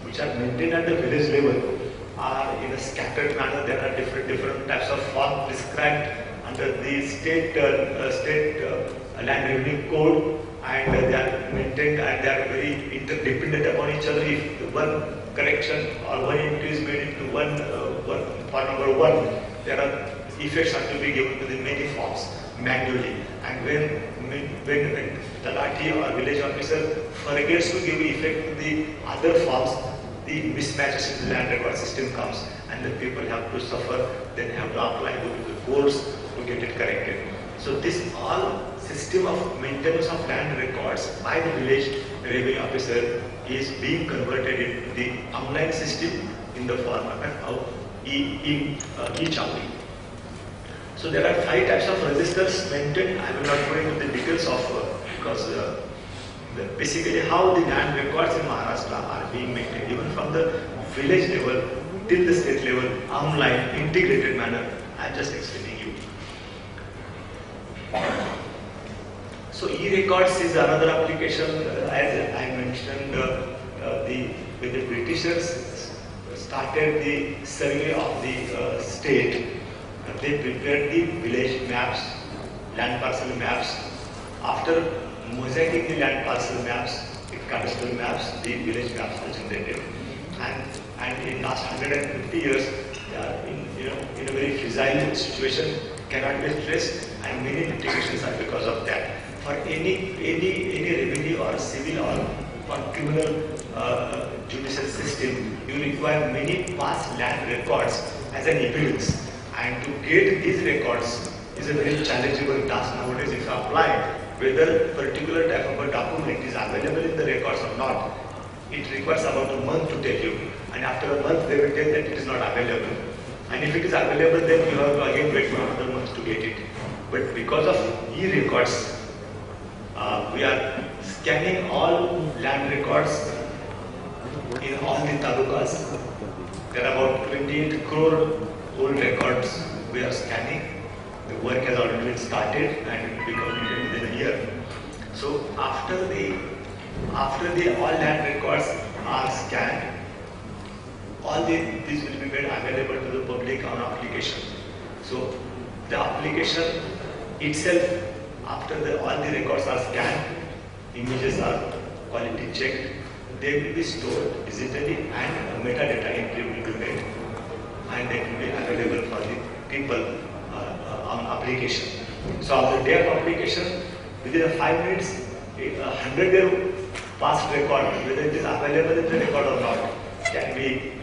which are maintained at the village level are in a scattered manner. There are different types of forms prescribed under the state land revenue code, and they are maintained, and they are very interdependent upon each other. If one correction or one entry is made into one for number one, there are effects are to be given to the many forms manually. And when the Talati or village officer forgets to give effect to the other forms, the mismatches in the land record system comes, and the people have to suffer, then have to apply to the courts to get it corrected. So this all system of maintenance of land records by the village revenue officer is being converted into the online system in the format of e-Chavli. So there are 5 types of registers maintained. I will not go into the details of because basically how the land records in Maharashtra are being maintained, even from the village level till the state level, online, integrated manner. I am just explaining you. So e-records is another application. As I mentioned, when the Britishers started the survey of the state, they prepared the village maps, land parcel maps. After mosaicing the land parcel maps, the cadastral maps, the village maps are generated. And in last 150 years, they are in a very fragile situation, cannot be traced, and many litigations are because of that. For any revenue or civil or criminal judicial system, you require many past land records as an evidence. And to get these records is a very challengeable task nowadays. If you apply whether particular type of a document is available in the records or not, it requires about a month to tell you. And after a month, they will tell that it is not available. And if it is available, then you have to again wait for another month to get it. But because of e-records, we are scanning all land records in all the talukas. There are about 28 crore old records we are scanning. The work has already been started and it will be completed within a year. So after the all land records are scanned, all these will be made available to the public on application. So the application itself, after all the records are scanned, images are quality checked, they will be stored digitally and metadata entry will be made, and they will be available for the people So on the day of application, within 5 minutes, a 100-year past record, whether it is available in the record or not, can be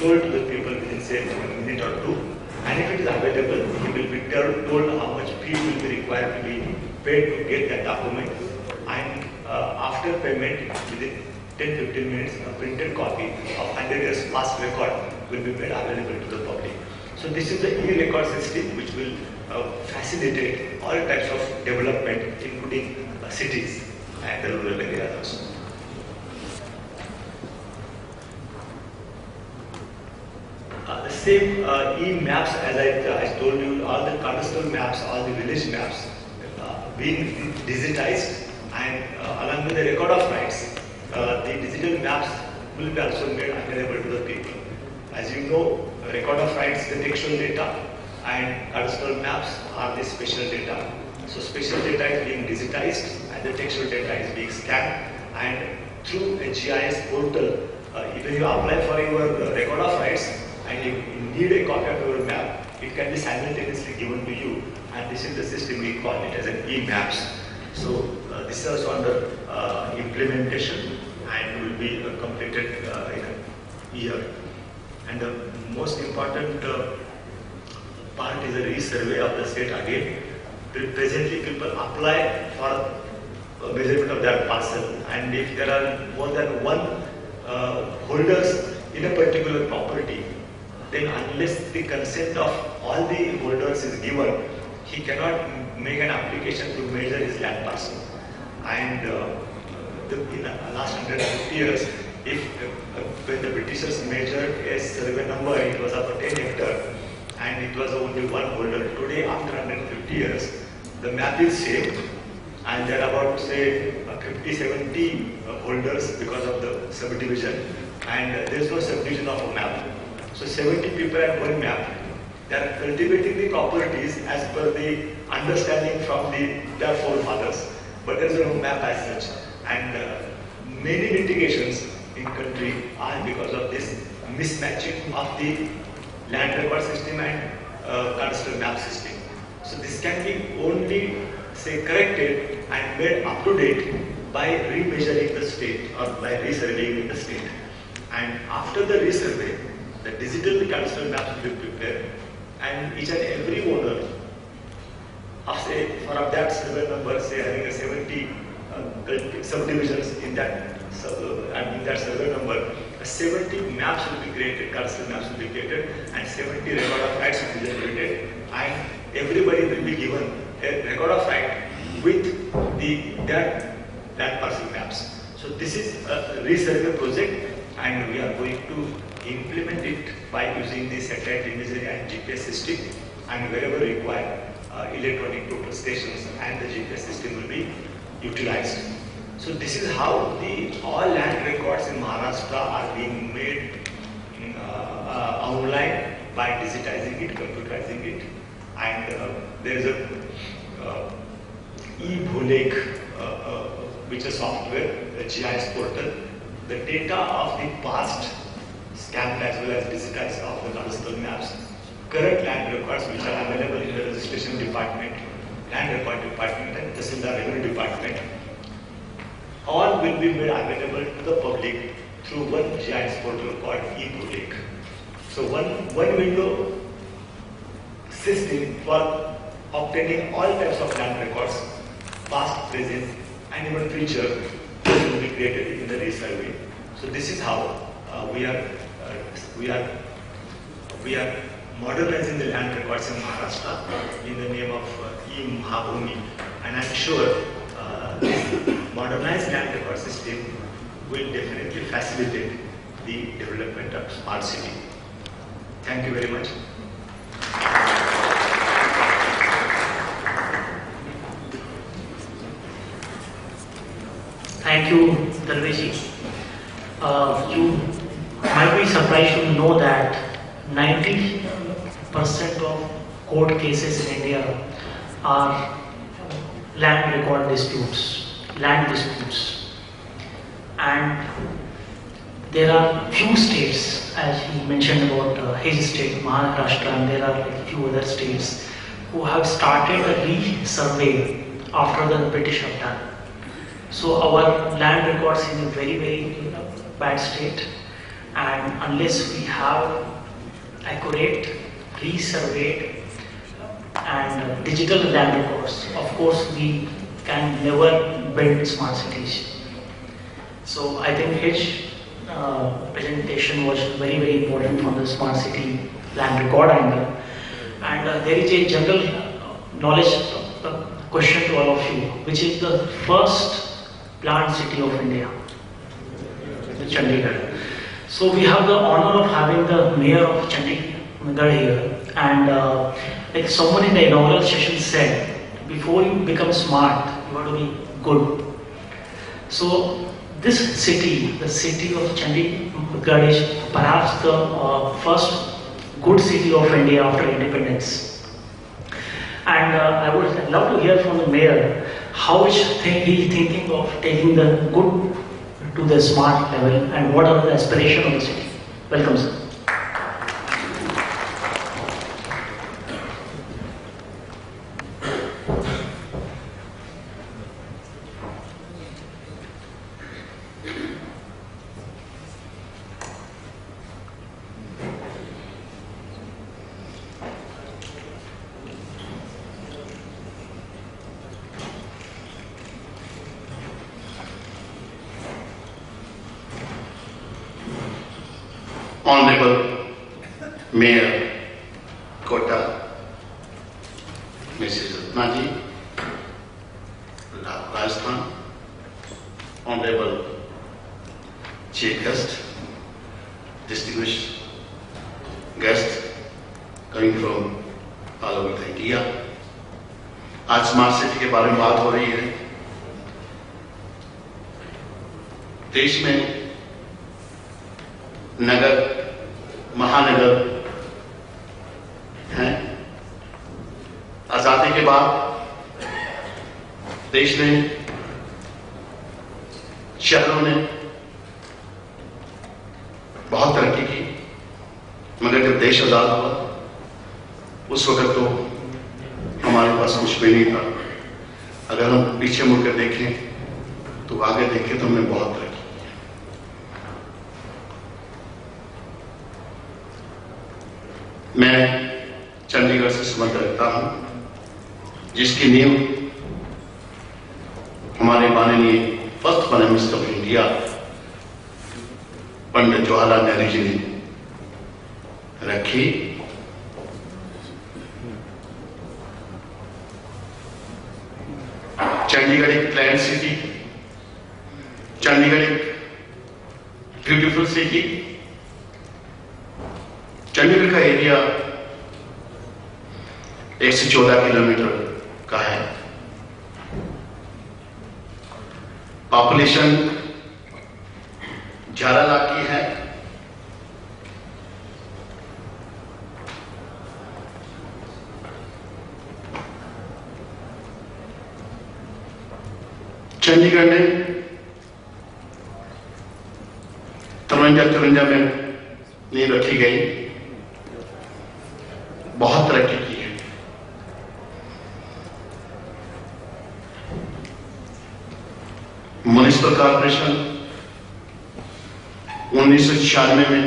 told to the people within say a minute or two. And if it is available, he will be told how much fee will be required to be paid to get that document. And after payment, within 10-15 minutes, a printed copy of 100 years past record will be made available to the public. So this is the e-record system which will facilitate all types of development, including cities and the rural areas also. The same e-maps, as I told you, all the cadastral maps, all the village maps being digitized, and along with the record of rights, the digital maps will be also made available to the people. As you know, record of rights is the textual data, and cadastral maps are the spatial data. So spatial data is being digitized, and the textual data is being scanned, and through a GIS portal, if you apply for your record of rights and you need a copy of your map, it can be simultaneously given to you, and this is the system we call it as an e-maps. So this is also under implementation and will be completed in a year. And the most important part is the resurvey of the state again. Presently, people apply for measurement of their parcel, and if there are more than one holders in a particular property, then unless the consent of all the holders is given, he cannot make an application to measure his land parcel. And in the last 150 years, when the Britishers measured a survey number, it was about 10 hectares, and it was only one holder. Today, after 150 years, the map is same, and there are about say 50-70 holders because of the subdivision, and there is no subdivision of a map. So 70 people have one map. They are cultivating the properties as per the understanding from their forefathers, but there is no map as such. And many litigations in country are because of this mismatching of the land record system and cadastral map system. So this can be only say corrected and made up to date by remeasuring the state or by resurveying the state. And after the resurvey, the digital cadastral maps will be prepared, and each and every owner of say for that survey number, say having a 70 subdivisions in that survey number, 70 maps will be created, cadastral maps will be created, and 70 record of rights will be generated, and everybody will be given a record of right with their land parcel maps. So this is a resurvey project, and we are going to implement it by using the satellite imagery and GPS system, and wherever required, electronic total stations and the GPS system will be utilized. So this is how all land records in Maharashtra are being made online by digitizing it, computerizing it, and there is a e-Bholek, which is software, a GIS portal. The data of the past scanned as well as digitized of the cadastral maps, current land records which are available in the registration department, land record department, and Tahsildar revenue department, all will be made available to the public through one GIS portal called e-Bholek. So one window system for obtaining all types of land records, past, present, and even future, will be created in the resurvey. So this is how we are modernizing the land records in Maharashtra in the name of e-Mahabhumi, and I'm sure this modernized land record system will definitely facilitate the development of smart city. Thank you very much. Thank you, Darveji. You might be surprised to know that 90% of court cases in India are land record disputes, land disputes. And there are few states, as he mentioned about his state, Maharashtra, and there are like few other states who have started a re-survey after the British have done. So our land records is in a very bad state, and unless we have accurate, re-surveyed and digital land records, of course we can never build smart cities. So I think his presentation was very important from the smart city land record angle. And there is a general knowledge question to all of you, which is the first planned city of India, Chandigarh. So we have the honor of having the mayor of Chandigarh here, and like someone in the inaugural session said, before you become smart, you have to be good. So this city, the city of Chandigarh, is perhaps the first good city of India after independence. And I would love to hear from the mayor how he is thinking of taking the good to the smart level and what are the aspirations of the city. Welcome, sir. Honorable Mayor Kota, Mrs. Ratnaji, Rajasthan, Honorable Chief Guest, distinguished guests coming from all over the India. आज smart city के बारे में बात हो रही है। देश में नगर, महानगर हैं। आजादी के बाद देश ने, शहरों ने बहुत तरक्की की, मगर जब देश आजाद हुआ उस वक्त तो हमारे पास कुछ भी नहीं था। अगर हम पीछे मुड़कर देखें तो आगे देखें तो हमने बहुत तरक्की। मैं चंडीगढ़ से संबंध रखता हूं, जिसकी नींव हमारे माननीय first prime minister of India Pandit Jawaharlal Nehru ji ने रखी। चंडीगढ़ एक प्लान सिटी, चंडीगढ़ एक ब्यूटीफुल सिटी। चंडीगढ़ का एरिया 114 किलोमीटर का है। पॉपुलेशन 11 लाख की है। चंडीगढ़ ने 53 में नींव रखी गई, बहुत तरक्की की है। म्युनिसिपल कॉर्पोरेशन 1996 में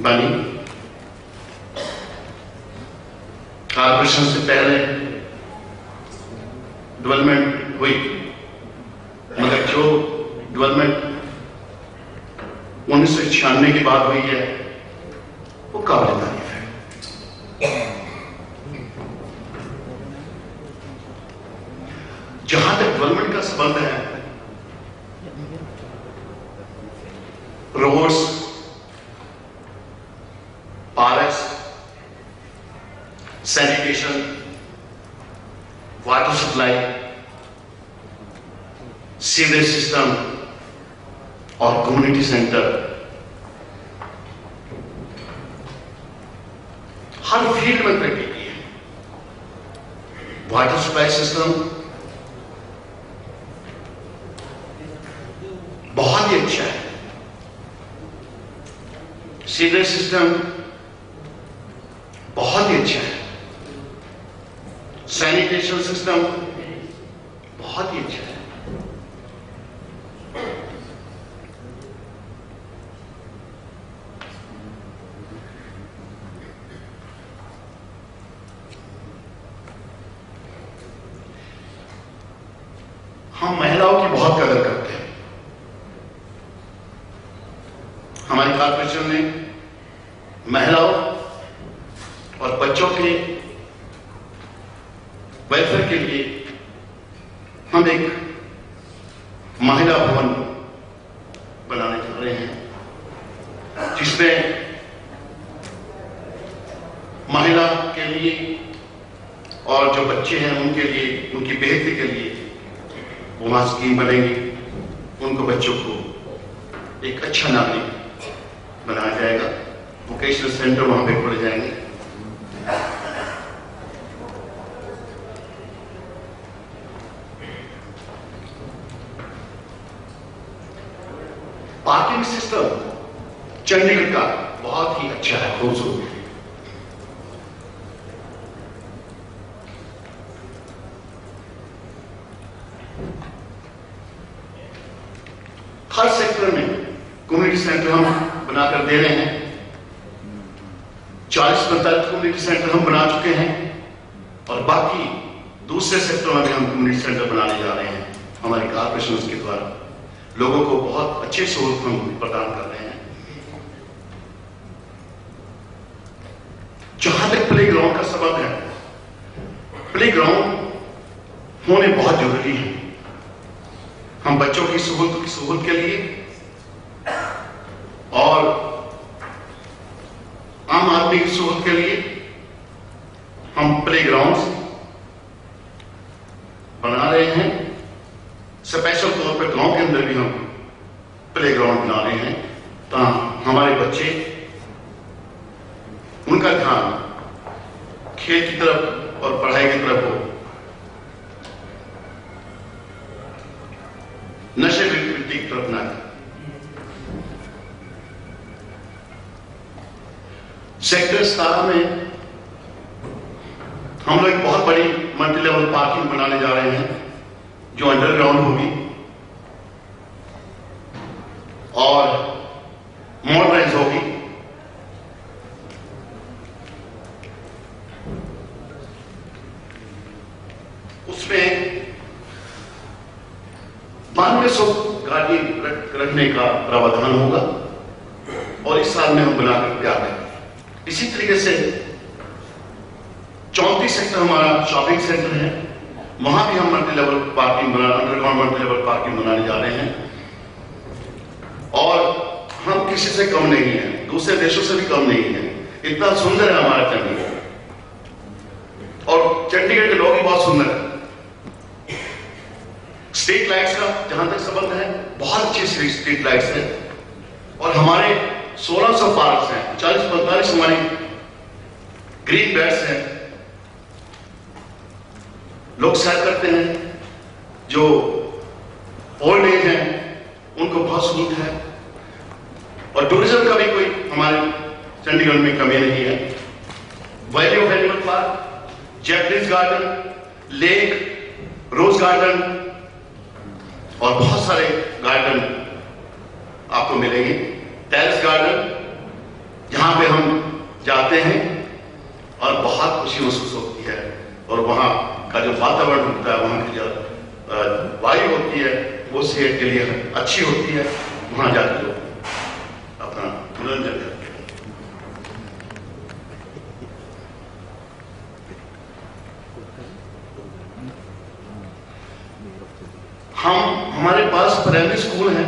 बनी। कॉर्पोरेशन से पहले डेवलपमेंट हुई, मगर जो डेवलपमेंट 1996 के बाद हुई है वो काबिल तारीफ है। जहां तक डेवलपमेंट का संबंध है, roads, parks, sanitation, water supply, sewerage system और कम्युनिटी सेंटर, हर फील्ड में तरक्की की है। वाटर सप्लाई सिस्टम बहुत ही अच्छा है। सीवरेज सिस्टम बहुत ही अच्छा है। सैनिटेशन सिस्टम बहुत ही अच्छा है। हम महिलाओं की बहुत कदर करते हैं। हमारी कॉर्पोरेशन ने महिलाओं और बच्चों के वेलफेयर के लिए हम एक महिला भवन बनाने जा रहे हैं, जिसमें महिला के लिए और जो बच्चे हैं उनके लिए, उनकी बेहतरी के लिए वहां स्कीम बनेगी। उनको बच्चों को एक अच्छा नागरिक बनाया जाएगा। वोकेशनल सेंटर वहां पे खोले जाएंगे। पार्किंग सिस्टम चंडीगढ़ का बहुत ही अच्छा है, खूबसूरत है। हर सेक्टर में कम्युनिटी सेंटर हम बनाकर दे रहे हैं। 40-45 कम्युनिटी सेंटर हम बना चुके हैं और बाकी दूसरे सेक्टरों में भी हम कम्युनिटी सेंटर बनाने जा रहे हैं। हमारी कॉर्पोरेशन के द्वारा लोगों को बहुत अच्छी सहूलत हम प्रदान कर रहे हैं। जहां तक प्ले ग्राउंड का सबक है, प्ले ग्राउंड होने बहुत जरूरी है। हम बच्चों की सहूलत के लिए और आम आदमी की सहूलत के लिए हम प्ले ग्राउंड बना रहे हैं। स्पेशल तौर पर गांव के अंदर भी हम प्ले ग्राउंड बना रहे हैं, ताकि हमारे बच्चे, उनका ध्यान खेल की तरफ और पढ़ाई की तरफ हो, नशे की तरफ ना। सेक्टर 7 में हम लोग एक बहुत बड़ी मल्टी लेवल पार्किंग बनाने जा रहे हैं, जो अंडरग्राउंड होगी और मॉडर्नाइज होगी। उसमें 9200 गाड़ी रखने का प्रावधान होगा और इस साल में हम बनाकर तैयार हैं। इसी तरीके से 34 सेक्टर हमारा शॉपिंग सेंटर है, वहां भी हम multi level parking underground multi level parking बनाने जा रहे हैं। और हम किसी से कम नहीं है, दूसरे देशों से भी कम नहीं है। इतना सुंदर है हमारा चंडीगढ़, और चंडीगढ़ के लोग भी बहुत सुंदर है। स्ट्रीट लाइट्स का जहां तक संबंध है, बहुत अच्छी स्ट्रीट लाइट्स है और हमारे 1600 पार्क्स हैं, 40-45 हमारी ग्रीन बेल्ट्स हैं। लोग सैर करते हैं, जो ओल्ड एज हैं उनको बहुत सहूलत है, और टूरिज्म का भी कोई हमारे चंडीगढ़ में कमी नहीं है। Valley of animal park, Japanese garden, lake, rose garden और बहुत सारे गार्डन आपको मिलेंगे। टेरेस गार्डन, जहां पे हम जाते हैं और बहुत खुशी महसूस होती है, और वहां का जो वातावरण होता है, वहां की जो वायु होती है, वो सेहत के लिए अच्छी होती है। वहां जाकर लोग अपना मनोरंजन करते हैं। हमारे पास प्राइमरी स्कूल है,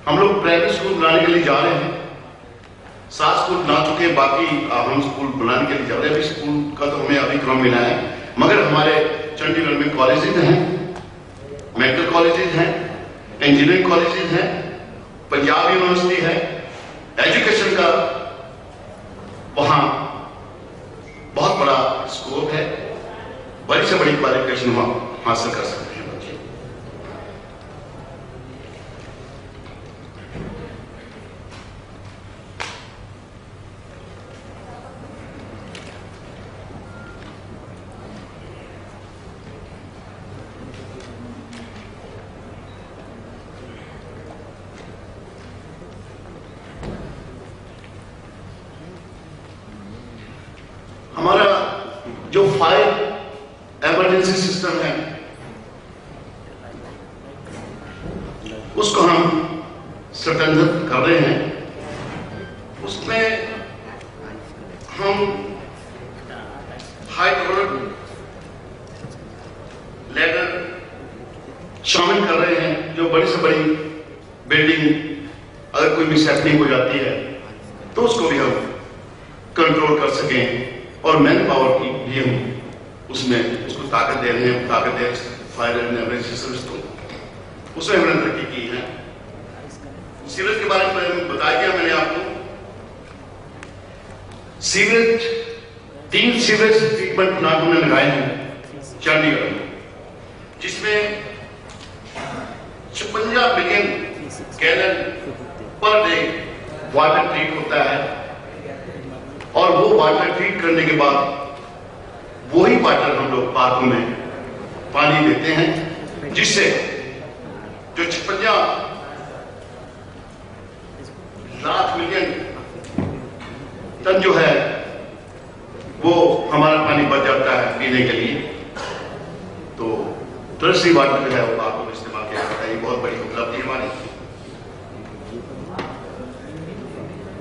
हम लोग प्राइमरी स्कूल बनाने के लिए जा रहे हैं। 7 स्कूल बना चुके हैं, बाकी हम स्कूल बनाने के लिए जा रहे हैं। अभी स्कूल का तो हमें अभी क्रम मिला है, मगर हमारे चंडीगढ़ में कॉलेजेस हैं, मेडिकल कॉलेजेस हैं, इंजीनियरिंग कॉलेजेस हैं, पंजाब यूनिवर्सिटी है। एजुकेशन का वहां बहुत बड़ा स्कोप है, बड़ी से बड़ी क्वालिफिकेशन वहां हासिल कर सकते हैं बच्चे। जो फायर इमरजेंसी सिस्टम है उसको हम संवर्धित कर रहे हैं। उसमें हम हाइड्रोलिक लैडर शामिल कर रहे हैं, जो बड़ी से बड़ी बिल्डिंग अगर कोई मिसहैपनिंग हो जाती है तो उसको भी हम कंट्रोल कर सकें। और मैन पावर की भी हम उसमें उसको ताकत दे रहे हैं, ताकत they fire and emergency service को, उसमें हमने तरक्की की है। सीवरेज के बारे में बता दिया मैंने आपको। सीवरेज 3 सीवरेज ट्रीटमेंट प्लांट हमने लगाए हैं चंडीगढ़ में, जिसमें 56 billion gallon per day water treat होता है। और वो वाटर ट्रीट करने के बाद वही वाटर हम लोग पार्कों में पानी देते हैं, जिससे जो 56 लाख मिलियन टन जो है वो हमारा पानी बच जाता है पीने के लिए। तो ट्रस्टी वाटर जो है वो पार्कों में इस्तेमाल किया जाता है। ये बहुत बड़ी उपलब्धि हमारी।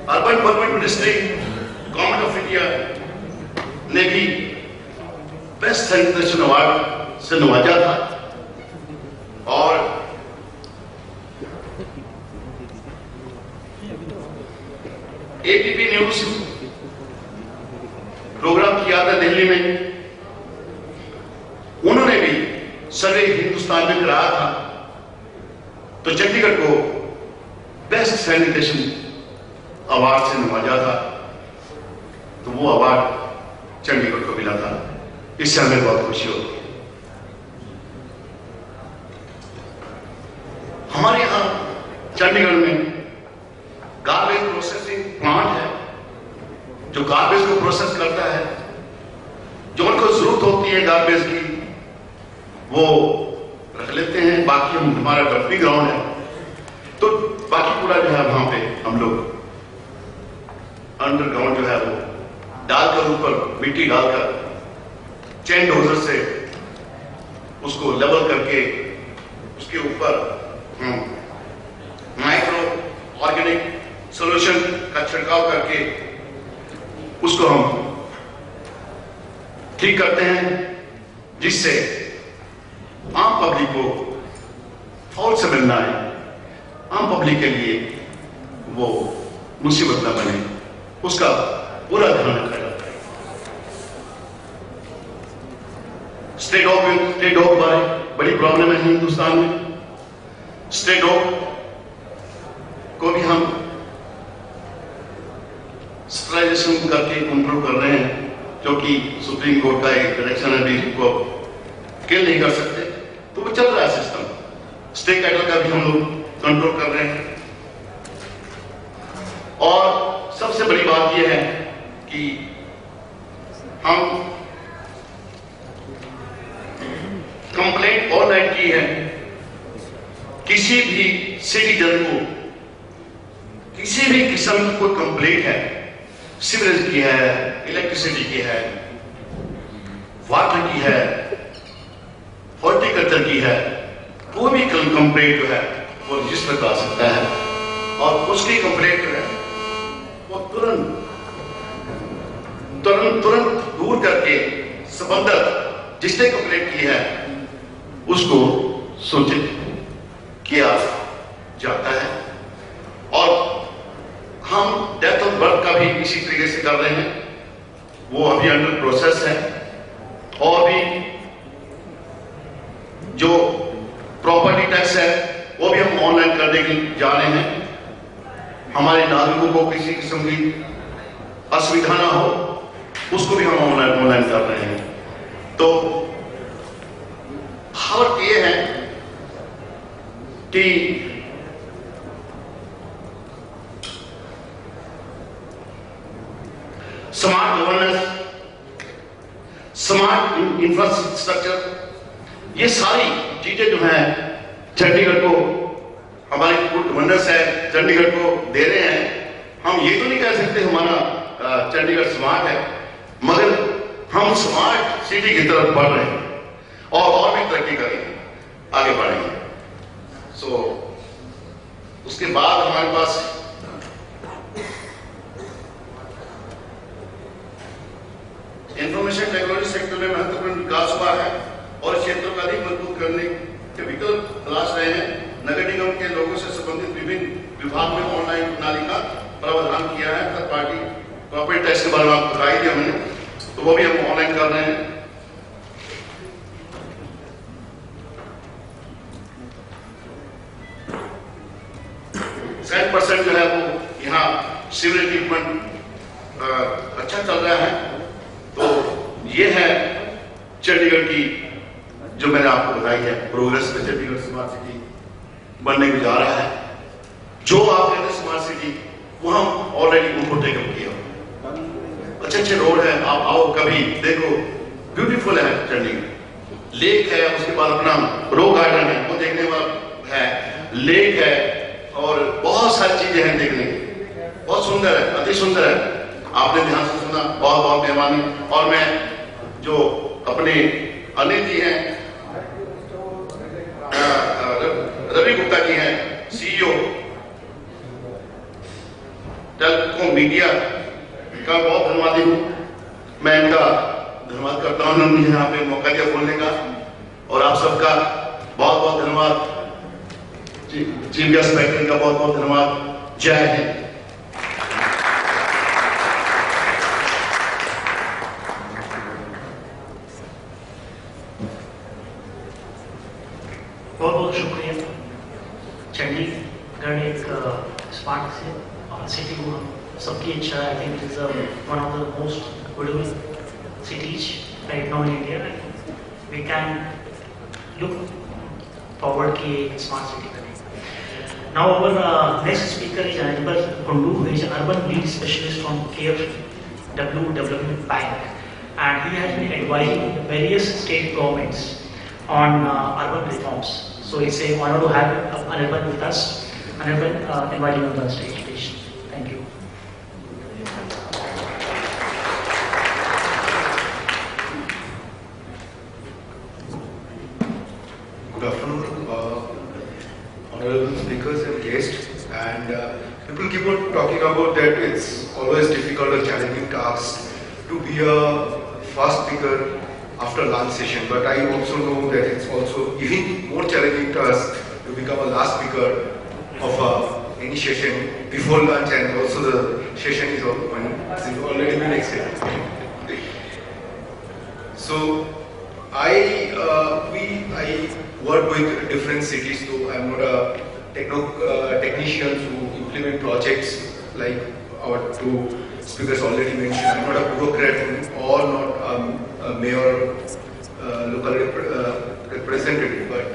Urban development ministry government of India ने भी बेस्ट सैनिटेशन अवार्ड से नवाजा था। और एबीपी न्यूज प्रोग्राम किया था दिल्ली में, उन्होंने भी सर्वे हिंदुस्तान में कराया था, तो चंडीगढ़ को बेस्ट सैनिटेशन अवार्ड से नवाजा था। तो वो अवार्ड चंडीगढ़ को मिला था। इससे हमें बहुत खुशी होती है। हमारे यहां चंडीगढ़ में गार्बेज प्रोसेसिंग प्लांट है, जो गार्बेज को प्रोसेस करता है। जो उनको जरूरत होती है गार्बेज की वो रख लेते हैं। बाकी हम हमारा डंपिंग ग्राउंड है, तो बाकी पूरा जो है वहां पे हम लोग अंडरग्राउंड जो है वो डालकर, ऊपर मिट्टी डालकर चेन डोजर से उसको लेवल करके उसके ऊपर माइक्रो ऑर्गेनिक सॉल्यूशन का छिड़काव करके उसको हम ठीक करते हैं, जिससे आम पब्लिक को फौज से मिलना है, आम पब्लिक के लिए वो मुसीबत न बने, उसका पूरा ध्यान रखा जाता है। स्ट्रे डॉग बड़ी प्रॉब्लम है हिंदुस्तान में। स्ट्रे डॉग को भी हम स्टरलाइजेशन करके कंट्रोल कर रहे हैं, क्योंकि सुप्रीम कोर्ट का एक डायरेक्शन है, भी को किल नहीं कर सकते, तो वो चल रहा है सिस्टम। स्टे कैटल का भी हम लोग कंट्रोल कर रहे हैं। और सबसे बड़ी बात यह है कि हम कंप्लेंट ऑनलाइन की है। किसी भी सिटीजन को किसी भी किस्म की कोई कंप्लेंट है, सीवरेज की है, इलेक्ट्रिसिटी की है, वाटर की है, हॉर्टिकल्चर की है, कोई भी कंप्लेंट जो है वो रजिस्टर करा सकता है। और उसकी कंप्लेंट जो है वो तुरंत दूर करके संबंधित जिसने कंप्लेंट की है उसको सूचित किया जाता है। और हम डेथ ऑफ बर्थ का भी इसी तरीके से कर रहे हैं, वो अभी अंडर प्रोसेस है। और भी जो प्रॉपर्टी टैक्स है वो भी हम ऑनलाइन करने के लिए जा रहे हैं। हमारे नागरिकों को किसी किस्म की असुविधा ना हो, उसको भी हम ऑनलाइन कर रहे हैं। तो खबर ये है कि स्मार्ट गवर्नेंस, स्मार्ट इंफ्रास्ट्रक्चर, ये सारी चीजें जो हैं चंडीगढ़ को, हमारी गुड गवर्नेंस है चंडीगढ़ को दे रहे हैं। हम ये तो नहीं कह सकते हमारा चंडीगढ़ स्मार्ट है, मगर हम स्मार्ट सिटी की तरफ बढ़ रहे हैं और भी तरक्की करेंगे, आगे बढ़ेंगे। सो उसके बाद हमारे पास इंफॉर्मेशन टेक्नोलॉजी सेक्टर में महत्वपूर्ण विकास हुआ है और क्षेत्रों का अधिक मजबूत करने के विकल्प तलाश रहे हैं। नगर निगम के लोगों से संबंधित विभिन्न विभाग में ऑनलाइन प्रणाली का प्रावधान किया है। थर्ड पार्टी प्रॉपर्टी टैक्स के बारे में आपको बताई दिया मैंने, तो वो भी हम ऑनलाइन कर रहे हैं। 7% जो है वो यहाँ सीवरेज ट्रीटमेंट अच्छा चल रहा है। तो ये है चंडीगढ़ की जो मैंने आपको बताई है प्रोग्रेस में। चंडीगढ़ स्मार्ट सिटी बनने को जा रहा है। जो आप कहते हैं स्मार्ट सिटी वो हम ऑलरेडी उनको टेकअप किया। अच्छे अच्छे रोड है, आप आओ कभी देखो, ब्यूटीफुल है चंडीगढ़। लेक है, उसके बाद अपना रो गार्डन है वो देखने वाला है, लेक है और बहुत सारी चीजें हैं देखने की। बहुत सुंदर है, अति सुंदर है। आपने ध्यान से सुना, बहुत बहुत मेहरबानी। और मैं जो अपने अनिल जी हैं, रवि गुप्ता जी हैं, CEO टेलीकॉम मीडिया का बहुत धन्यवादी हूँ। मैं इनका धन्यवाद करता हूँ, उन्होंने मुझे यहाँ पे मौका दिया बोलने का। और आप सबका बहुत बहुत धन्यवाद। चीफ गेस्ट फैक्ट्री का बहुत बहुत धन्यवाद। जय हिंद। बहुत बहुत शुक्रिया। चंडीगढ़ एक स्मार्ट सिटी हुआ, सबकी इच्छा है। I think is one of the most beautiful cities right now in India. We can look forward कि एक स्मार्ट सिटी बने। Now our next speaker is Anubhav Kundu, who is urban lead specialist from KFW Development Bank, and he has been advising various state governments on urban reforms. So it's a honor to have Anubhav with us. Anubhav, invite you on the stage, please. Thank you. Good afternoon, honorable speakers and guests. And people keep on talking about that it's always difficult or challenging task to be a fast speaker after lunch session. But I also know that it's also even more challenging task to become a last speaker of any session before lunch, and also the session is already been extended. So I work with different cities, so I'm not a technician who implement projects like our two speakers already mentioned. I'm not a bureaucrat or not a mayor, local representative, but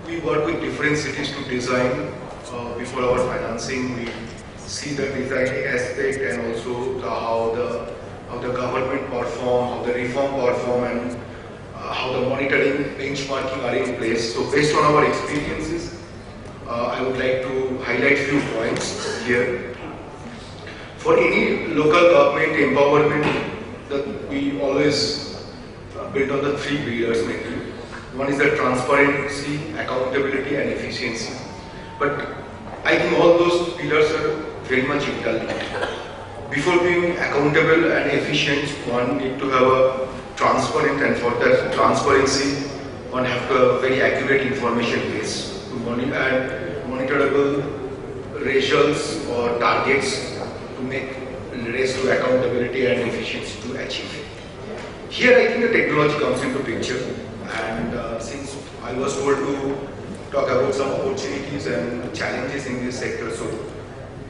we work with different cities to design. Before our financing, we see the design aspect and also how the government perform, how the reform perform, and how the monitoring, benchmarking are in place. So based on our experiences, I would like to highlight few points here. For any local government empowerment, we always build on the three pillars mainly. One is the transparency, accountability, and efficiency. But I think all those pillars are very much interlinked. Before being accountable and efficient, one need to have a transparent, and for that transparency, one have to have very accurate information base to monitorable results or targets to make race to accountability and efficiency to achieve. Here I think the technology comes into picture, and since I was told to talk about some opportunities and challenges in this sector, so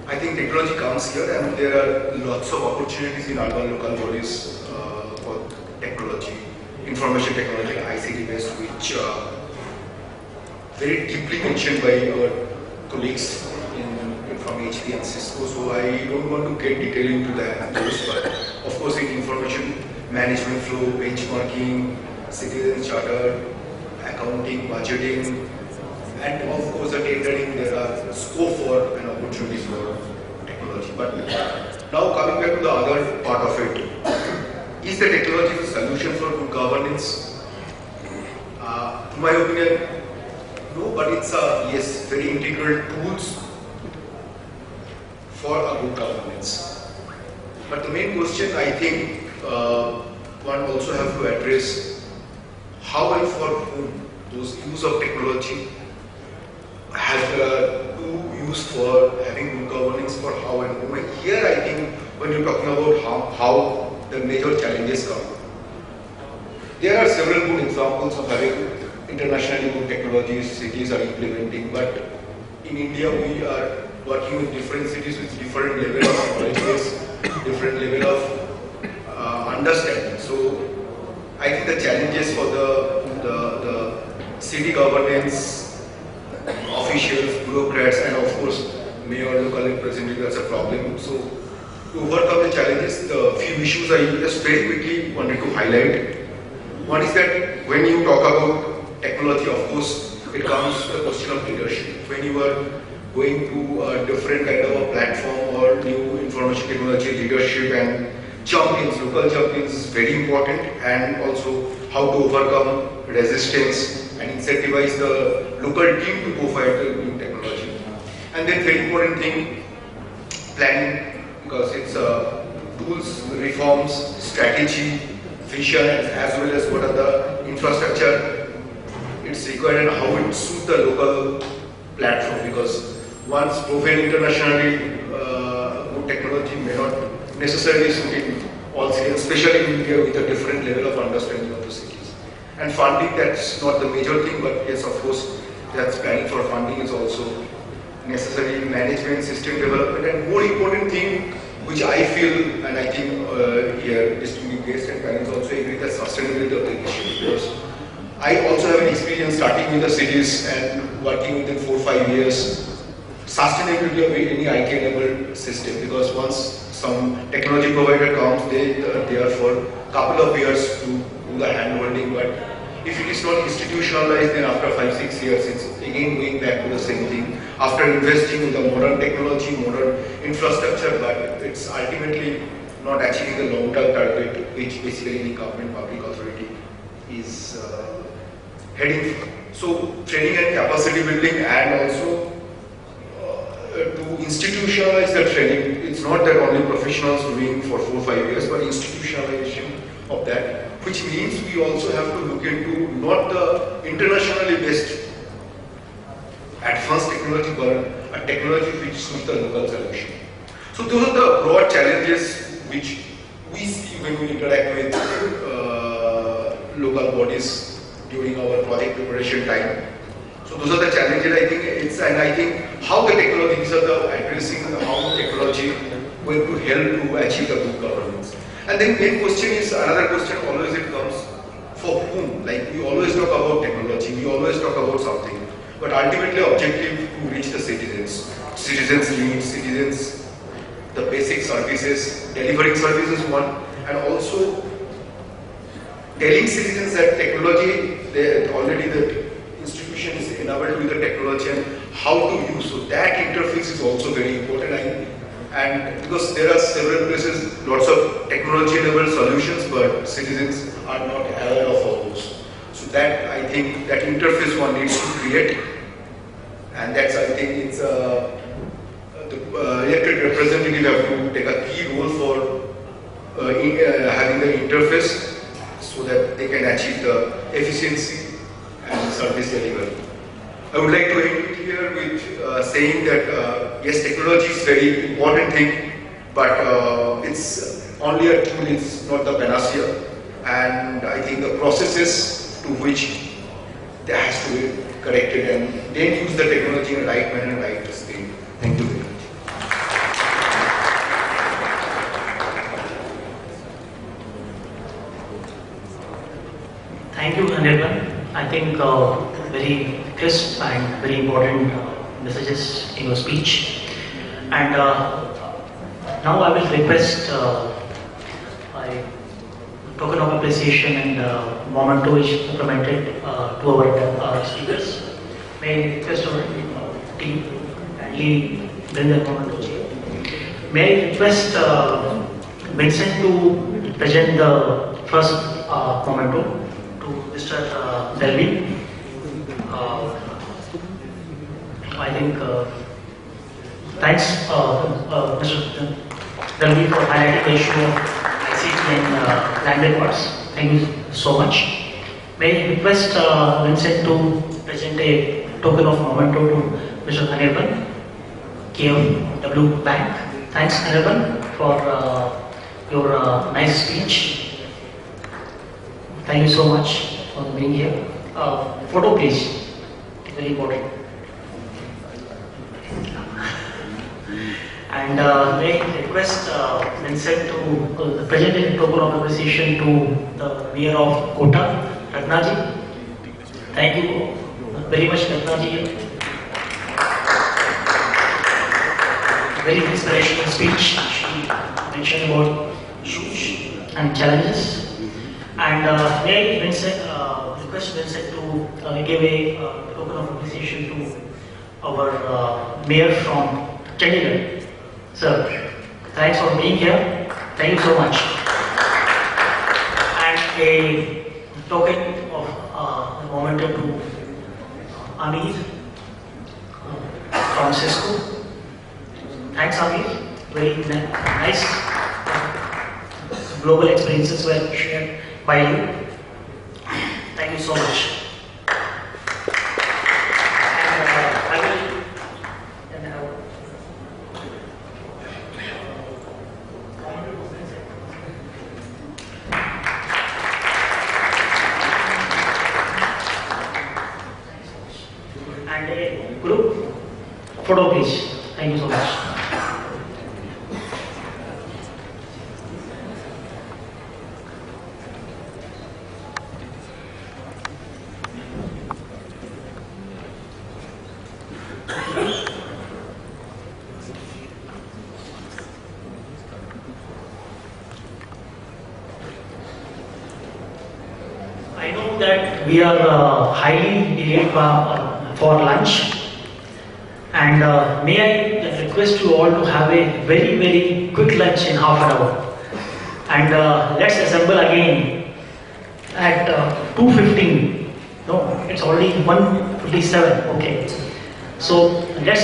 I think technology comes here, and there are lots of opportunities in urban local bodies for technology, information technology, ICT based, which very deeply mentioned by our colleagues from HP and Cisco. So I don't want to get detail into those, but of course in information management flow, benchmarking, citizen charter, accounting, budgeting, and of course the tendering, there are scope for and opportunities for technology. But now coming back to the other part of it, is is the technology the solution for good governance? In my opinion, no, but it's a, yes, very integral tools for a good governance. But the main question, I think, one also have to address how and for whom those use of technology have to use for having good governance for how and whom. And here I think when you're talking about how the major challenges come. There are several good examples of having internationally good technologies cities are implementing, but in India we are working with different cities with different level of knowledge base, different level of understanding. So I think the challenges for the city governance officials, bureaucrats, and of course mayor, local representatives, that's a problem. So to overcome the challenges, the few issues I just very quickly wanted to highlight. One is that when you talk about technology, of course, it comes to the question of leadership. When you are going to a different kind of a platform or new information technology leadership and champions, local champions is very important, and also how to overcome resistance and incentivize the local team to go fight the new technology. And then very important thing, planning, because it's tools, reforms, strategy, vision, as well as what are the infrastructure it's required and how it suits the local platform, because once proven internationally good technology may not necessarily suit in all cities, especially in India with a different level of understanding of the cities. And funding, that's not the major thing, but yes, of course, that's planning for funding is also necessary, management, system development, and more important thing, which I feel, and I think here distinguished guests and parents also agree, that sustainability of the initiative. Because I also have an experience starting with the cities and working with them 4 or 5 years. Sustainability of any IT-enabled system, because once some technology provider comes, they are for a couple of years to do the hand-holding, but if it is not institutionalized, then after 5-6 years, it's again going back to the same thing. After investing in the modern technology, modern infrastructure, but it's ultimately not achieving the long-term target, which basically any government, public authority is heading for. So training and capacity building, and also to institutionalize the training. It's not that only professionals doing for 4 or 5 years, but institutionalization of that, which means we also have to look into not the internationally based advanced technology, but a technology which suits the local solution. So those are the broad challenges which we see when we interact with local bodies during our project preparation time. So those are the challenges, I think, and I think how the technology, these are the addressing how technology going to help to achieve the good governance. And then main question is, another question always it comes, for whom? Like we always talk about technology, we always talk about something, but ultimately objective to reach the citizens. Citizens needs, citizens, the basic services, delivering services one, and also telling citizens that technology, already the institution is enabled with the technology and how to use. So that interface is also very important. And because there are several places, lots of technology-enabled solutions, but citizens are not aware of all those. So that, I think, that interface one needs to create, and that's, I think, it's the elected representative have to take a key role for having the interface so that they can achieve the efficiency and service delivery. I would like to end here with saying that yes, technology is very important thing, but it's only a tool, it's not the panacea. And I think the processes to which that has to be corrected, and then use the technology in the right manner, right speed. Thank you very much. Thank you, Anirban. I think very crisp and very important messages in your speech. And now I will request by token of appreciation and memento is implemented to our speakers. May I request our team kindly bring the memento. May I request Vincent to present the first memento to Mr. Delvi. I think thanks Mr. Delvi for highlighting the issue of ICT and land records. Thank you so much. May I request Vincent to present a token of memento to Mr. Anirban, KFW Bank. Thanks Anirban for your nice speech. Thank you so much for being here. Photo please, very important. And may I request Vincent to present a token of appreciation to the Mayor of Kota, Ratnaji. Thank you very much, Ratnaji. Very inspirational speech. She mentioned about issues and challenges. And may I request Vincent to give a token of appreciation to our Mayor from Chandigarh. Sir, thanks for being here. Thank you so much. And a token of momentum to Amir from Cisco. Thanks, Amir. Very nice global experiences were shared by you. Thank you so much. And a group photo, please. Thank you so much. I know that we are highly delayed for lunch, and may I request you all to have a very quick lunch in half an hour, and let's assemble again at 2:15. No, it's already 1:57. Okay, so let's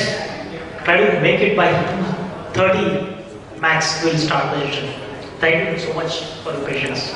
try to make it by 2:30 max. We'll start the session. Thank you so much for your patience.